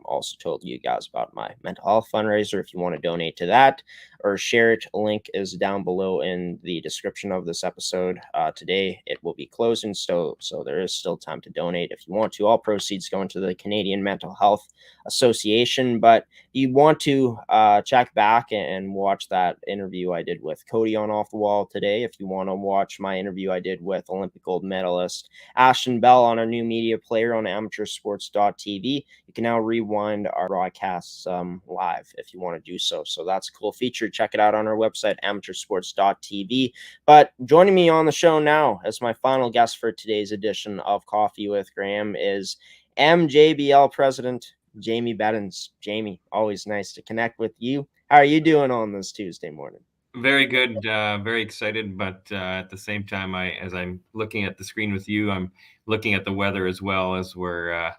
Also told you guys about my mental health fundraiser. If you want to donate to that or share it, link is down below in the description of this episode. Today it will be closing, so there is still time to donate if you want to. All proceeds go into the Canadian Mental Health Association, but you want to check back and watch that interview I did with Cody on Off the Wall today. If you want to watch my interview I did with Olympic gold medalist Ashton Bell on our new media player on amateursports.tv, you can now rewind our broadcasts live if you want to do so. So that's a cool feature. Check it out on our website, amateursports.tv. But joining me on the show now as my final guest for today's edition of Coffee with Graeme is MJBL president Jamie Bettens. Jamie, always nice to connect with you. How are you doing on this Tuesday morning? Very good. Very excited, but at the same time, as I'm looking at the screen with you, I'm looking at the weather as well, as we're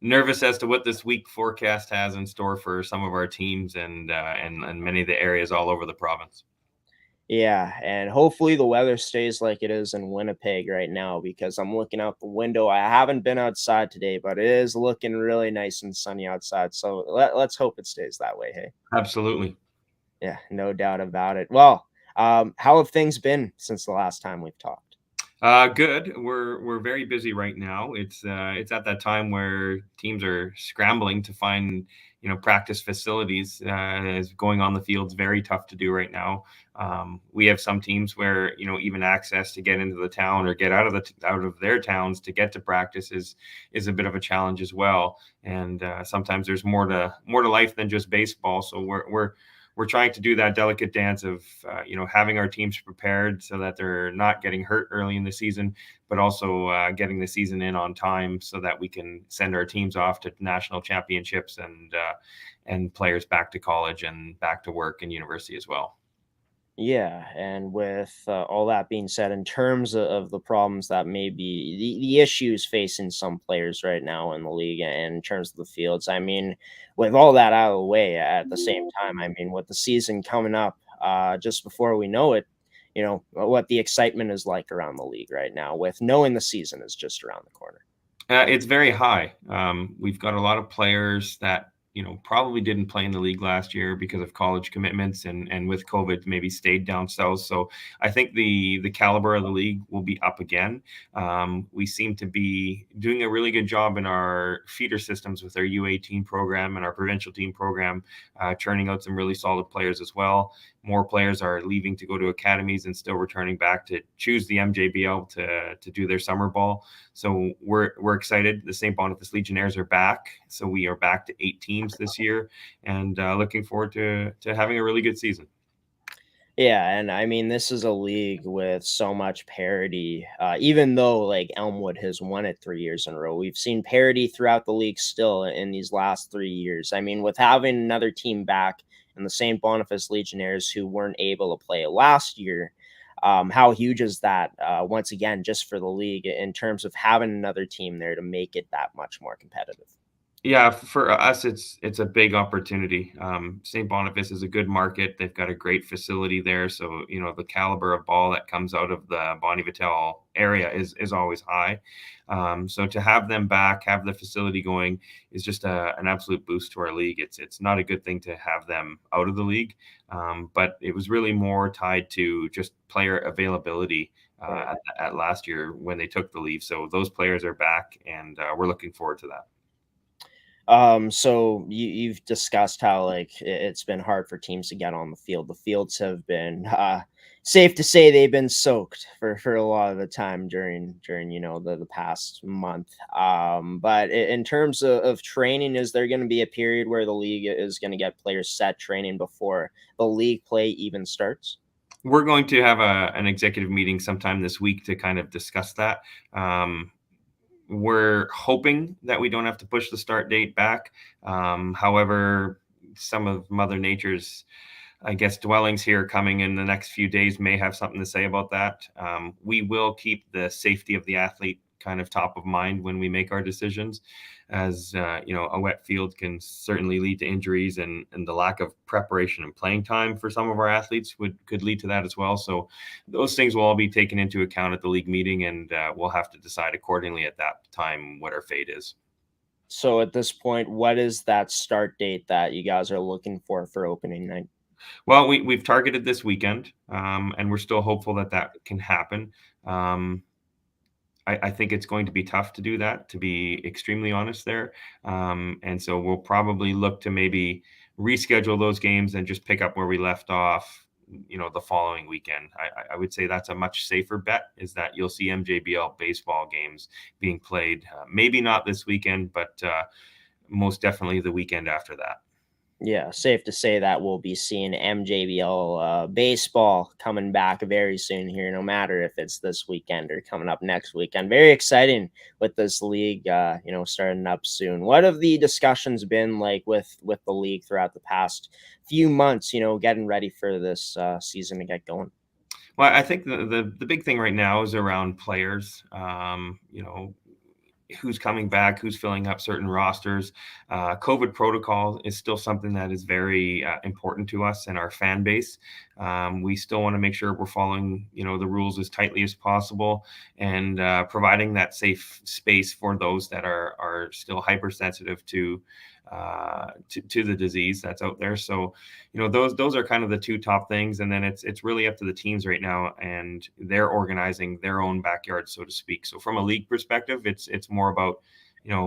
nervous as to what this week forecast has in store for some of our teams and many of the areas all over the province. Yeah, and hopefully the weather stays like it is in Winnipeg right now, because I'm looking out the window. I haven't been outside today, but it is looking really nice and sunny outside. So let's hope it stays that way. Hey, absolutely. Yeah, no doubt about it. Well, how have things been since the last time we've talked? Good. We're very busy right now. It's at that time where teams are scrambling to find practice facilities. Is going on the field's very tough to do right now. We have some teams where even access to get into the town or get out of their towns to get to practice is a bit of a challenge as well. And sometimes there's more to life than just baseball. So we're trying to do that delicate dance of, having our teams prepared so that they're not getting hurt early in the season, but also getting the season in on time so that we can send our teams off to national championships and players back to college and back to work and university as well. Yeah, and with all that being said, in terms of the problems that may be the issues facing some players right now in the league and in terms of the fields, I mean, with all that out of the way at the same time, I mean, with the season coming up just before we know it, what the excitement is like around the league right now with knowing the season is just around the corner. It's very high. We've got a lot of players that probably didn't play in the league last year because of college commitments and with COVID maybe stayed down south. So I think the caliber of the league will be up again. We seem to be doing a really good job in our feeder systems with our U18 program and our provincial team program, churning out some really solid players as well. More players are leaving to go to academies and still returning back to choose the MJBL to do their summer ball. So we're excited. The St. Boniface Legionnaires are back. So we are back to 8 teams this year and looking forward to having a really good season. Yeah, and I mean, this is a league with so much parity. Even though like Elmwood has won it 3 years in a row, we've seen parity throughout the league still in these last 3 years. I mean, with having another team back in the St. Boniface Legionnaires who weren't able to play last year, how huge is that once again, just for the league in terms of having another team there to make it that much more competitive? Yeah, for us, it's a big opportunity. St. Boniface is a good market. They've got a great facility there, so the caliber of ball that comes out of the Bonnie Vitel area is always high. So to have them back, have the facility going, is just an absolute boost to our league. It's not a good thing to have them out of the league, but it was really more tied to just player availability at last year when they took the leave. So those players are back, and we're looking forward to that. So you've discussed how like it's been hard for teams to get on the field. The fields have been safe to say they've been soaked for a lot of the time during the past month. But in terms of training, is there going to be a period where the league is going to get players set training before the league play even starts? We're going to have an executive meeting sometime this week to kind of discuss that. We're hoping that we don't have to push the start date back. However, some of Mother Nature's, I guess, dwellings here coming in the next few days may have something to say about that. We will keep the safety of the athlete kind of top of mind when we make our decisions, as a wet field can certainly lead to injuries, and the lack of preparation and playing time for some of our athletes could lead to that as well. So those things will all be taken into account at the league meeting, and we'll have to decide accordingly at that time what our fate is. So at this point, what is that start date that you guys are looking for opening night? Well, we've targeted this weekend, and we're still hopeful that can happen. I think it's going to be tough to do that, to be extremely honest there. And so we'll probably look to maybe reschedule those games and just pick up where we left off, the following weekend. I would say that's a much safer bet, is that you'll see MJBL baseball games being played, maybe not this weekend, but most definitely the weekend after that. Yeah, safe to say that we'll be seeing MJBL baseball coming back very soon here, no matter if it's this weekend or coming up next weekend. Very exciting with this league, starting up soon. What have the discussions been like with the league throughout the past few months, getting ready for this season to get going? Well, I think the big thing right now is around players. Who's coming back, who's filling up certain rosters. COVID protocol is still something that is very important to us and our fan base. We still want to make sure we're following, the rules as tightly as possible, and providing that safe space for those that are still hypersensitive to the disease that's out there. So, those are kind of the two top things. And then it's really up to the teams right now, and they're organizing their own backyard, so to speak. So from a league perspective, it's more about,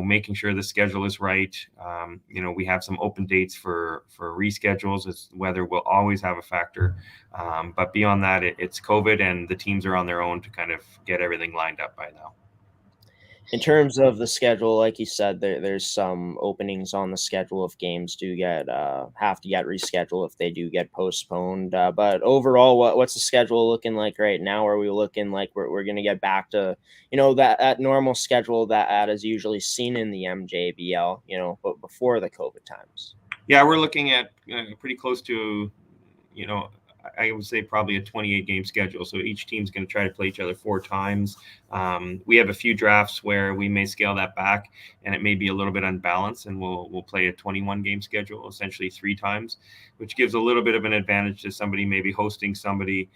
making sure the schedule is right. We have some open dates for reschedules, as weather will always have a factor. But beyond that, it's COVID, and the teams are on their own to kind of get everything lined up by now. In terms of the schedule, like you said, there's some openings on the schedule if games do have to get rescheduled if they do get postponed. But overall, what's the schedule looking like right now? Are we looking like we're going to get back to that normal schedule that is usually seen in the MJBL, but before the COVID times? Yeah, we're looking at pretty close to, I would say probably a 28-game schedule. So each team's going to try to play each other 4 times. We have a few drafts where we may scale that back, and it may be a little bit unbalanced, and we'll play a 21-game schedule, essentially 3 times, which gives a little bit of an advantage to somebody maybe hosting somebody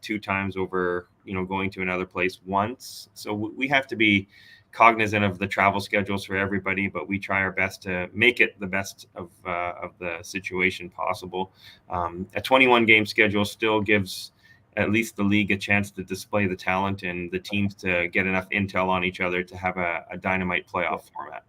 2 times over, going to another place once. So we have to be cognizant of the travel schedules for everybody, but we try our best to make it the best of the situation possible. A 21-game schedule still gives at least the league a chance to display the talent and the teams to get enough intel on each other to have a dynamite playoff format.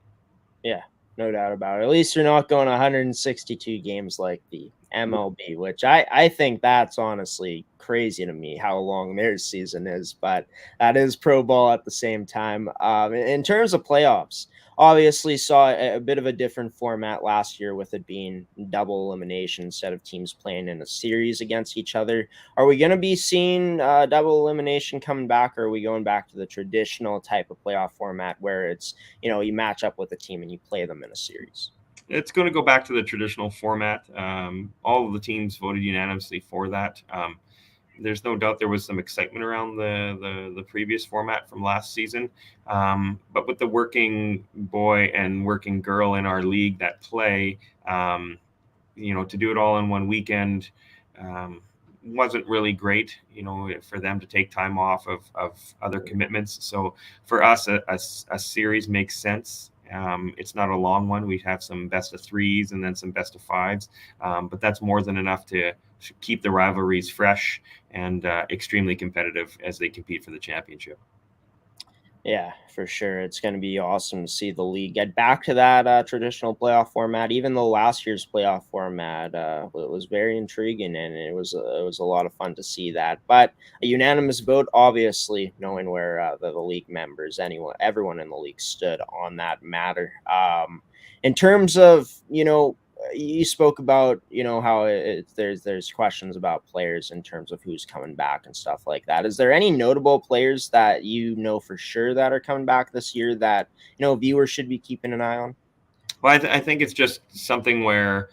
Yeah, no doubt about it. At least you're not going 162 games like the MLB, which I think that's honestly crazy to me how long their season is, but that is pro ball at the same time. In terms of playoffs, obviously saw a bit of a different format last year with it being double elimination instead of teams playing in a series against each other. Are we going to be seeing double elimination coming back, or are we going back to the traditional type of playoff format where it's, you match up with a team and you play them in a series? It's going to go back to the traditional format. All of the teams voted unanimously for that. There's no doubt there was some excitement around the previous format from last season. But with the working boy and working girl in our league that play, to do it all in one weekend wasn't really great, for them to take time off of other commitments. So for us, a series makes sense. It's not a long one. We have some best of threes and then some best of fives, but that's more than enough to keep the rivalries fresh and extremely competitive as they compete for the championship. Yeah, for sure. It's going to be awesome to see the league get back to that traditional playoff format. Even though last year's playoff format it was very intriguing, and it was a lot of fun to see that. But a unanimous vote, obviously, knowing where the league members, everyone in the league stood on that matter. In terms of, you spoke about, how there's questions about players in terms of who's coming back and stuff like that. Is there any notable players that for sure that are coming back this year that, viewers should be keeping an eye on? Well, I think it's just something where,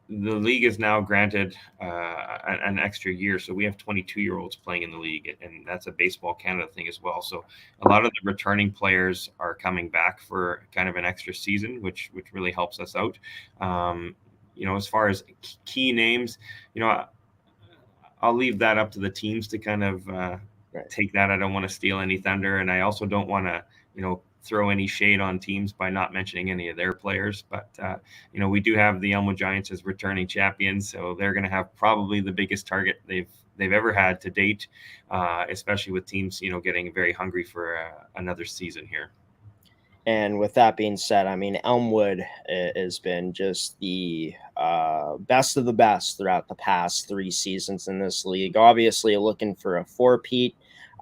the league is now granted an extra year. So we have 22-year-olds playing in the league, and that's a Baseball Canada thing as well. So a lot of the returning players are coming back for kind of an extra season, which really helps us out. As far as key names, I'll leave that up to the teams to kind of take that. I don't want to steal any thunder, and I also don't want to, throw any shade on teams by not mentioning any of their players. But, we do have the Elmwood Giants as returning champions, so they're going to have probably the biggest target they've ever had to date, especially with teams, getting very hungry for another season here. And with that being said, Elmwood has been just the best of the best throughout the past 3 seasons in this league. Obviously looking for a 4-peat.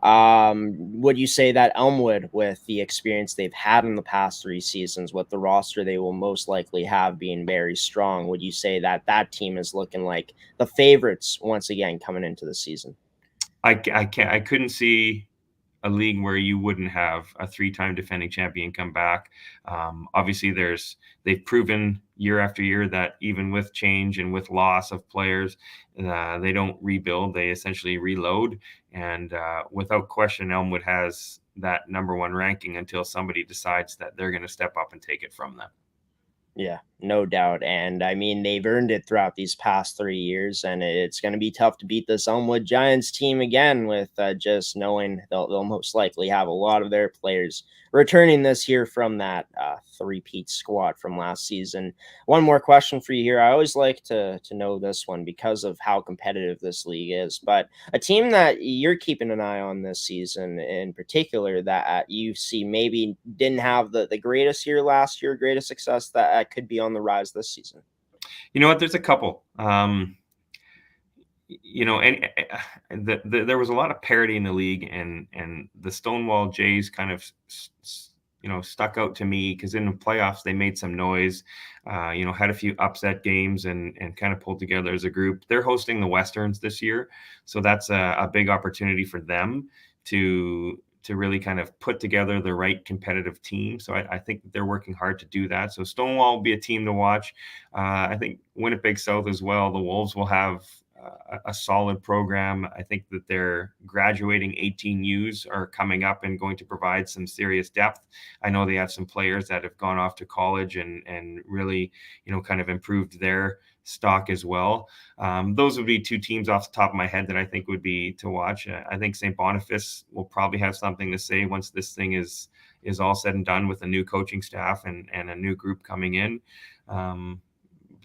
Would you say that Elmwood, with the experience they've had in the past 3 seasons, with the roster they will most likely have being very strong, would you say that team is looking like the favorites once again coming into the season? I couldn't see a league where you wouldn't have a 3-time defending champion come back. Obviously they've proven year after year that even with change and with loss of players, they don't rebuild, they essentially reload. And without question, Elmwood has that number 1 ranking until somebody decides that they're going to step up and take it from them. Yeah, no doubt. And they've earned it throughout these past 3 years, and it's going to be tough to beat this Elmwood Giants team again, with just knowing they'll most likely have a lot of their players returning this year from that 3-peat squad from last season. One more question for you here. I always like to know this one because of how competitive this league is, but a team that you're keeping an eye on this season in particular that you see maybe didn't have the greatest year last year, greatest success, that could be on the rise this season? You know what? There's a couple. And there was a lot of parity in the league, and the Stonewall Jays kind of stuck out to me because in the playoffs they made some noise, had a few upset games and kind of pulled together as a group. They're hosting the Westerns this year, so that's a big opportunity for them to really kind of put together the right competitive team. So I think they're working hard to do that. So Stonewall will be a team to watch. I think Winnipeg South as well. The Wolves will have a solid program. I think that their graduating 18Us are coming up and going to provide some serious depth. I know they have some players that have gone off to college and really, kind of improved their stock as well. Those would be 2 teams off the top of my head that I think would be to watch. I think St. Boniface will probably have something to say once this thing is all said and done, with a new coaching staff and a new group coming in.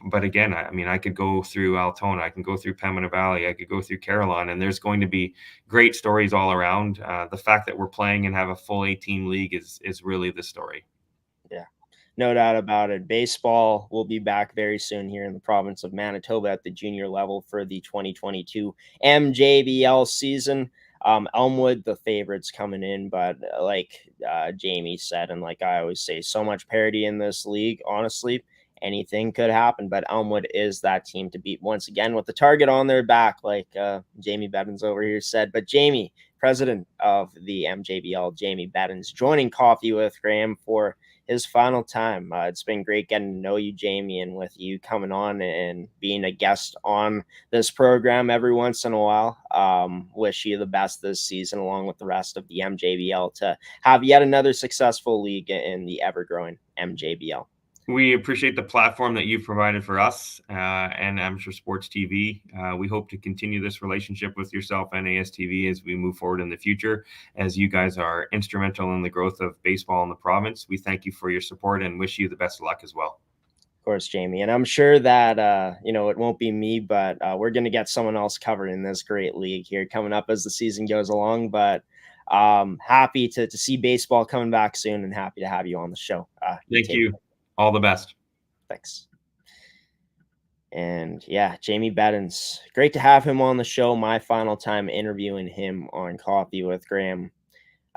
But again, I could go through Altona, I can go through Pembina Valley, I could go through Carillon, and there's going to be great stories all around. The fact that we're playing and have a full 8-team league is really the story. Yeah, no doubt about it. Baseball will be back very soon here in the province of Manitoba at the junior level for the 2022 MJBL season. Elmwood, the favorites coming in, but like Jamie said, and like I always say, so much parity in this league, honestly. Anything could happen, but Elmwood is that team to beat once again with the target on their back, like Jamie Bettens over here said. But Jamie, president of the MJBL, Jamie Bettens, joining Coffee with Graeme for his final time. It's been great getting to know you, Jamie, and with you coming on and being a guest on this program every once in a while. Wish you the best this season, along with the rest of the MJBL, to have yet another successful league in the ever-growing MJBL. We appreciate the platform that you've provided for us and Amateur Sports TV. We hope to continue this relationship with yourself and ASTV as we move forward in the future, as you guys are instrumental in the growth of baseball in the province. We thank you for your support and wish you the best of luck as well. Of course, Jamie. And I'm sure that, it won't be me, but we're going to get someone else covered in this great league here coming up as the season goes along. But happy to see baseball coming back soon and happy to have you on the show. Thank you. All the best. Thanks. And yeah, Jamie Bettens, great to have him on the show. My final time interviewing him on Coffee with Graeme.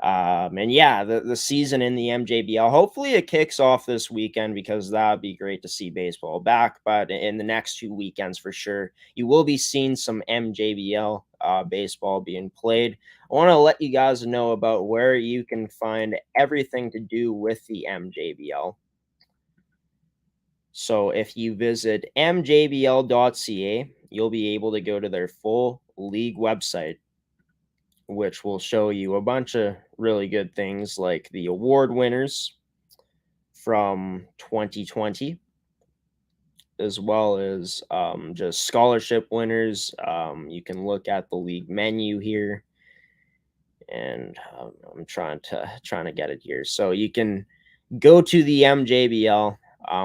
And yeah, the season in the MJBL, hopefully it kicks off this weekend, because that'd be great to see baseball back. But in the next 2 weekends, for sure, you will be seeing some MJBL baseball being played. I want to let you guys know about where you can find everything to do with the MJBL. So if you visit mjbl.ca, you'll be able to go to their full league website, which will show you a bunch of really good things like the award winners from 2020, as well as just scholarship winners. You can look at the league menu here, and I'm trying to get it here. So you can go to the MJBL.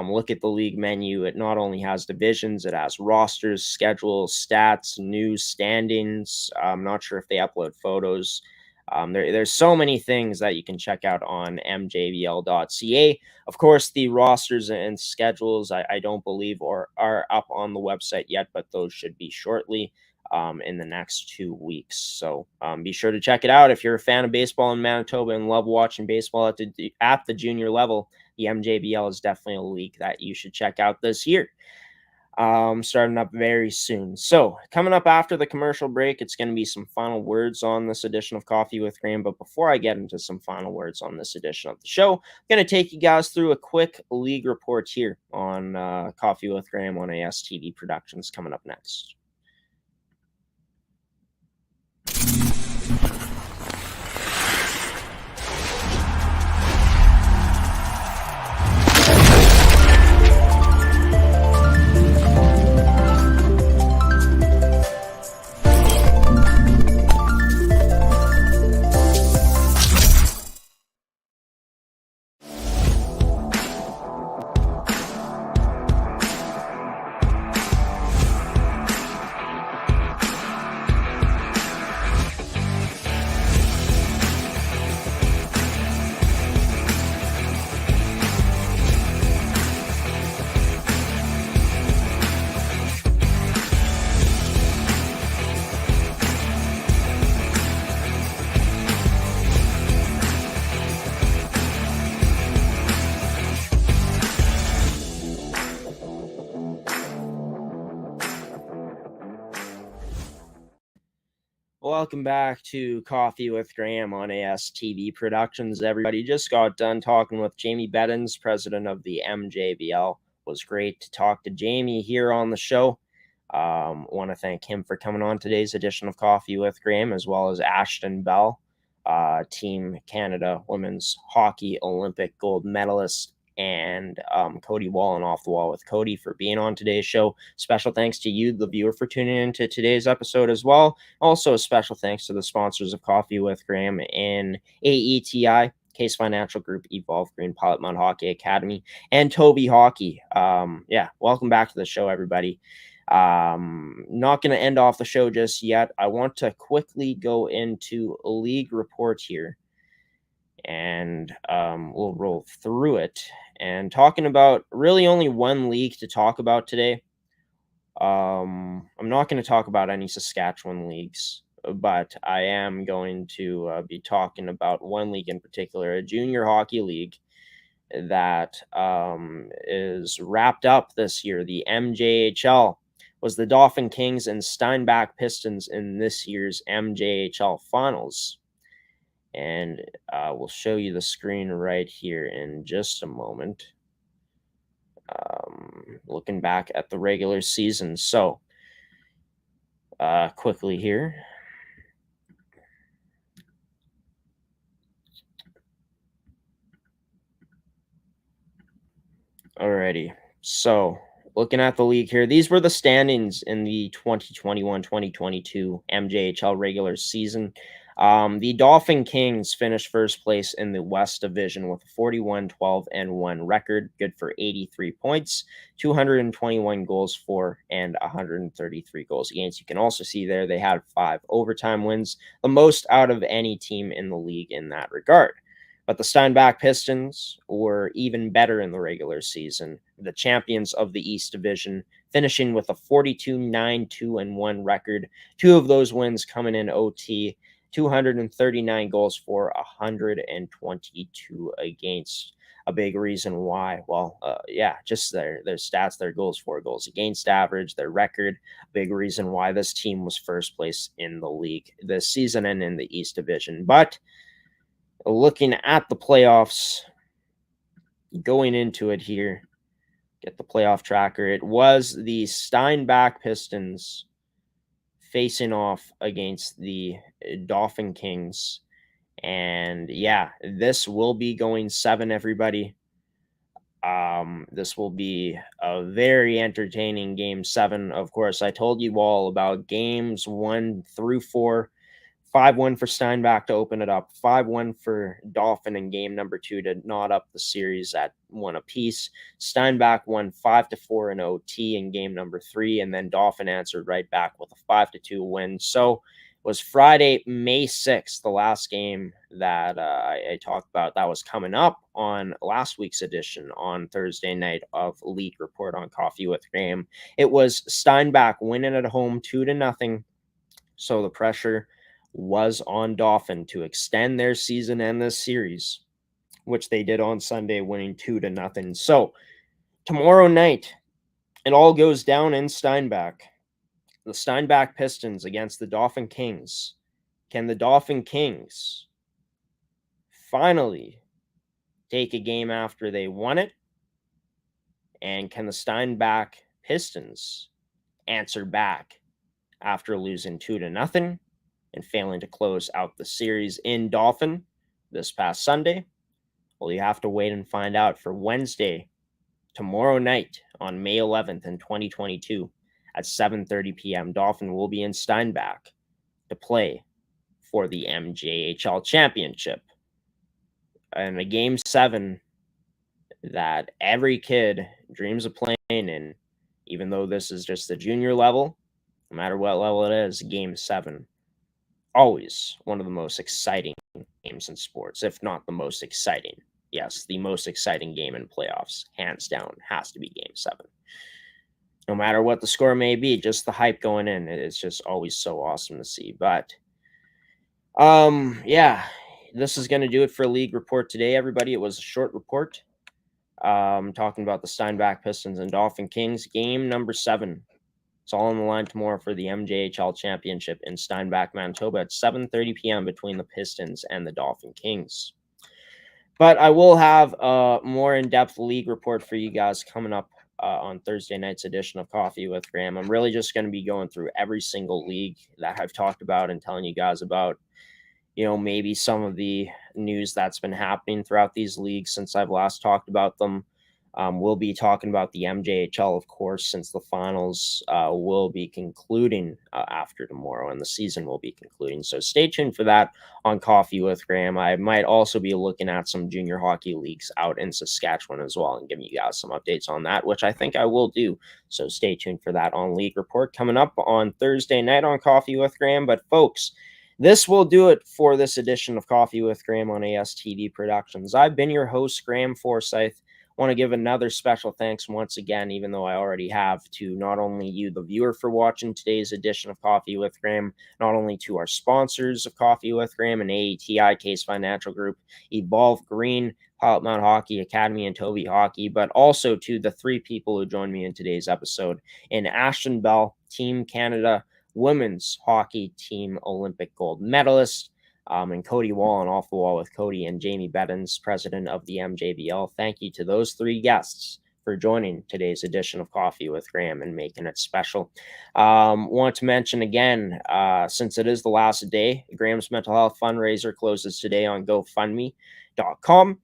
Look at the league menu. It not only has divisions, it has rosters, schedules, stats, news, standings. I'm not sure if they upload photos. There's so many things that you can check out on mjbl.ca. Of course, the rosters and schedules, I don't believe are up on the website yet, but those should be shortly in the next 2 weeks. So be sure to check it out. If you're a fan of baseball in Manitoba and love watching baseball at the junior level, the MJBL is definitely a league that you should check out this year. Starting up very soon. So coming up after the commercial break, it's going to be some final words on this edition of Coffee with Graeme. But before I get into some final words on this edition of the show, I'm going to take you guys through a quick league report here on Coffee with Graeme on ASTV Productions coming up next. Welcome back to Coffee with Graeme on ASTV Productions. Everybody, just got done talking with Jamie Bettens, president of the MJBL. It was great to talk to Jamie here on the show. Want to thank him for coming on today's edition of Coffee with Graeme, as well as Ashton Bell, Team Canada Women's Hockey Olympic gold medalist, and Cody Wall and Off the Wall with Cody for being on today's show. Special thanks to you, the viewer, for tuning in to today's episode as well. Also, a special thanks to the sponsors of Coffee with Graeme and AETi, Caisse Financial Group, Evolve Green, Pilot-Mound Hockey-Academy, and TOVI Hockey. Welcome back to the show, everybody. Not going to end off the show just yet. I want to quickly go into a league report here, and we'll roll through it. And talking about really only one league to talk about today. I'm not going to talk about any Saskatchewan leagues. but I am going to be talking about one league in particular, a junior hockey league that is wrapped up this year. The MJHL was the Dauphin Kings and Steinbach Pistons in this year's MJHL finals. And we'll show you the screen right here in just a moment. Looking back at the regular season. So quickly here. Alrighty, so looking at the league here, these were the standings in the 2021-2022 MJHL regular season. The Dauphin Kings finished first place in the West Division with a 41-12-1 record, good for 83 points, 221 goals for, and 133 goals against. You can also see there they had 5 overtime wins, the most out of any team in the league in that regard. But the Steinbach Pistons were even better in the regular season, the champions of the East Division, finishing with a 42-9-2-1 record. 2 of those wins coming in OT, 239 goals for, 122 against. A big reason why, well, just their stats, their goals for, goals against average, their record. A big reason why this team was first place in the league this season and in the East Division. But looking at the playoffs, going into it here, get the playoff tracker. It was the Steinbach Pistons facing off against the Dauphin Kings. And yeah, this will be going 7, everybody. This will be a very entertaining game 7. Of course, I told you all about games 1 through 4. 5-1 for Steinbach to open it up, 5-1 for Dauphin in game number 2 to knot up the series at 1 apiece. Steinbach won 5-4 in OT in game number 3, and then Dauphin answered right back with a 5-2 win. So it was Friday, May 6th, the last game that I talked about that was coming up on last week's edition on Thursday night of League Report on Coffee with Graeme. It was Steinbach winning at home 2-0. So the pressure was on Dauphin to extend their season and this series, which they did on Sunday, winning 2-0. So tomorrow night, it all goes down in Steinbach. The Steinbach Pistons against the Dauphin Kings. Can the Dauphin Kings finally take a game after they won it? And can the Steinbach Pistons answer back after losing 2-0? And failing to close out the series in Dauphin this past Sunday? Well, you have to wait and find out for Wednesday, tomorrow night on May 11th in 2022 at 7:30 p.m. Dauphin will be in Steinbach to play for the MJHL Championship. And a game 7 that every kid dreams of playing in, even though this is just the junior level, no matter what level it is, game 7. Always one of the most exciting games in sports, if not the most exciting. Yes, the most exciting game in playoffs, hands down, has to be game 7. No matter what the score may be, just the hype going in, it's just always so awesome to see. But, this is going to do it for League Report today, everybody. It was a short report talking about the Steinbach Pistons and Dauphin Kings, game number 7. It's all on the line tomorrow for the MJHL Championship in Steinbach, Manitoba at 7:30 p.m. between the Pistons and the Dauphin Kings. But I will have a more in-depth league report for you guys coming up on Thursday night's edition of Coffee with Graeme. I'm really just going to be going through every single league that I've talked about and telling you guys about, maybe some of the news that's been happening throughout these leagues since I've last talked about them. We'll be talking about the MJHL, of course, since the finals will be concluding after tomorrow, and the season will be concluding. So stay tuned for that on Coffee with Graeme. I might also be looking at some junior hockey leagues out in Saskatchewan as well and giving you guys some updates on that, which I think I will do. So stay tuned for that on League Report coming up on Thursday night on Coffee with Graeme. But folks, this will do it for this edition of Coffee with Graeme on ASTV Productions. I've been your host, Graeme Forsyth. want to give another special thanks once again, even though I already have, to not only you, the viewer, for watching today's edition of Coffee with Graeme, not only to our sponsors of Coffee with Graeme and AETi, Caisse Financial Group, Evolve Green, Pilot-Mound Hockey-Academy, and TOVI Hockey, but also to the three people who joined me in today's episode: in Ashton Bell, Team Canada Women's Hockey Team Olympic gold medalist, and Cody Wall, and Off the Wall with Cody, and Jamie Bettens, president of the MJBL. Thank you to those three guests for joining today's edition of Coffee with Graeme and making it special. Want to mention again, since it is the last day, Graeme's mental health fundraiser closes today on GoFundMe.com.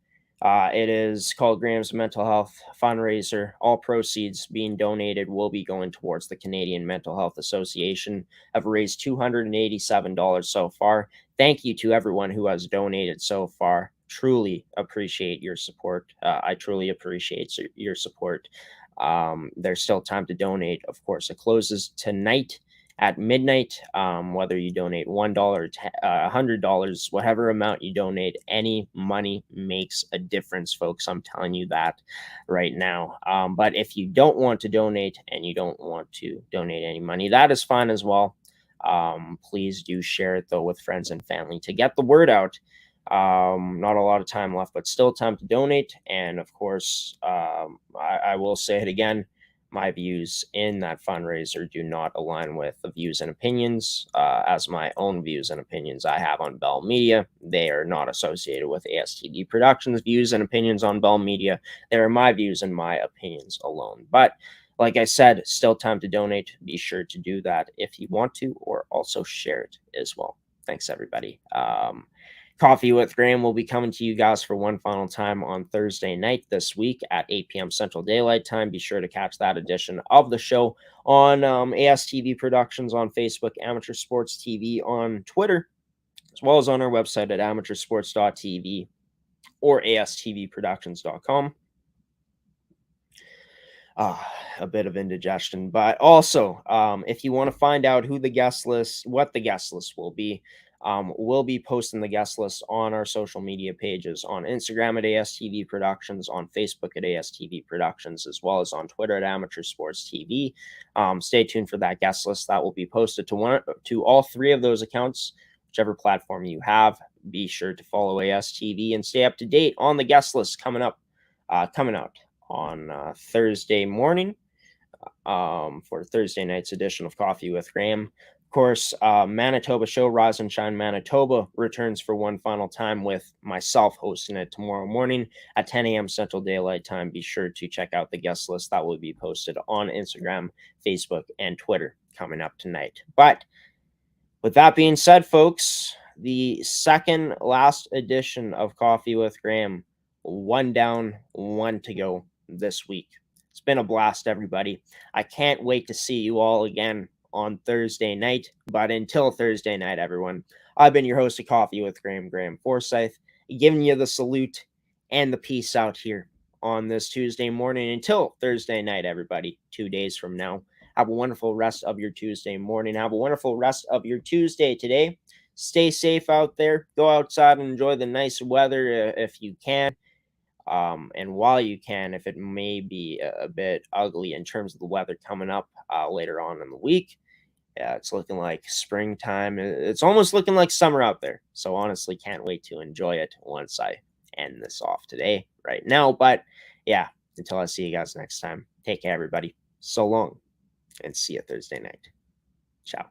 It is called Graeme's Mental Health Fundraiser. All proceeds being donated will be going towards the Canadian Mental Health Association. I've raised $287 so far. Thank you to everyone who has donated so far. Truly appreciate your support. I truly appreciate your support. There's still time to donate. Of course, it closes tonight at midnight. Whether you donate $1, $100, whatever amount you donate, any money makes a difference, folks. I'm telling you that right now. But if you don't want to donate and you don't want to donate any money, that is fine as well. Please do share it, though, with friends and family to get the word out. Not a lot of time left, but still time to donate. And of course, I will say it again, my views in that fundraiser do not align with the views and opinions, as my own views and opinions I have on Bell Media. They are not associated with ASTV Productions' views and opinions on Bell Media. They are my views and my opinions alone. But like I said, still time to donate. Be sure to do that if you want to, or also share it as well. Thanks, everybody. Coffee with Graeme will be coming to you guys for one final time on Thursday night this week at 8 p.m. Central Daylight Time. Be sure to catch that edition of the show on ASTV Productions on Facebook, Amateur Sports TV on Twitter, as well as on our website at amateursports.tv or astvproductions.com. A bit of indigestion, but also, if you want to find out what the guest list will be, we'll be posting the guest list on our social media pages, on Instagram at ASTV Productions, on Facebook at ASTV Productions, as well as on Twitter at Amateur Sports TV. Stay tuned for that guest list. That will be posted to all three of those accounts, whichever platform you have. Be sure to follow ASTV and stay up to date on the guest list coming out on Thursday morning for Thursday night's edition of Coffee with Graeme. Of course, Manitoba show, Rise and Shine Manitoba, returns for one final time with myself hosting it tomorrow morning at 10 a.m. Central Daylight Time. Be sure to check out the guest list that will be posted on Instagram, Facebook, and Twitter coming up tonight. But with that being said, folks, the second last edition of Coffee with Graeme, one down, one to go this week. It's been a blast, everybody. I can't wait to see you all again on Thursday night. But until Thursday night, everyone, I've been your host of Coffee with Graeme, Graeme Forsyth, giving you the salute and the peace out here on this Tuesday morning. Until Thursday night, everybody, 2 days from now. Have a wonderful rest of your Tuesday morning. Have a wonderful rest of your Tuesday today. Stay safe out there. Go outside and enjoy the nice weather if you can. And while you can, if it may be a bit ugly in terms of the weather coming up later on in the week, it's looking like springtime. It's almost looking like summer out there. So honestly, can't wait to enjoy it once I end this off today, right now. But yeah, until I see you guys next time, take care, everybody. So long, and see you Thursday night. Ciao.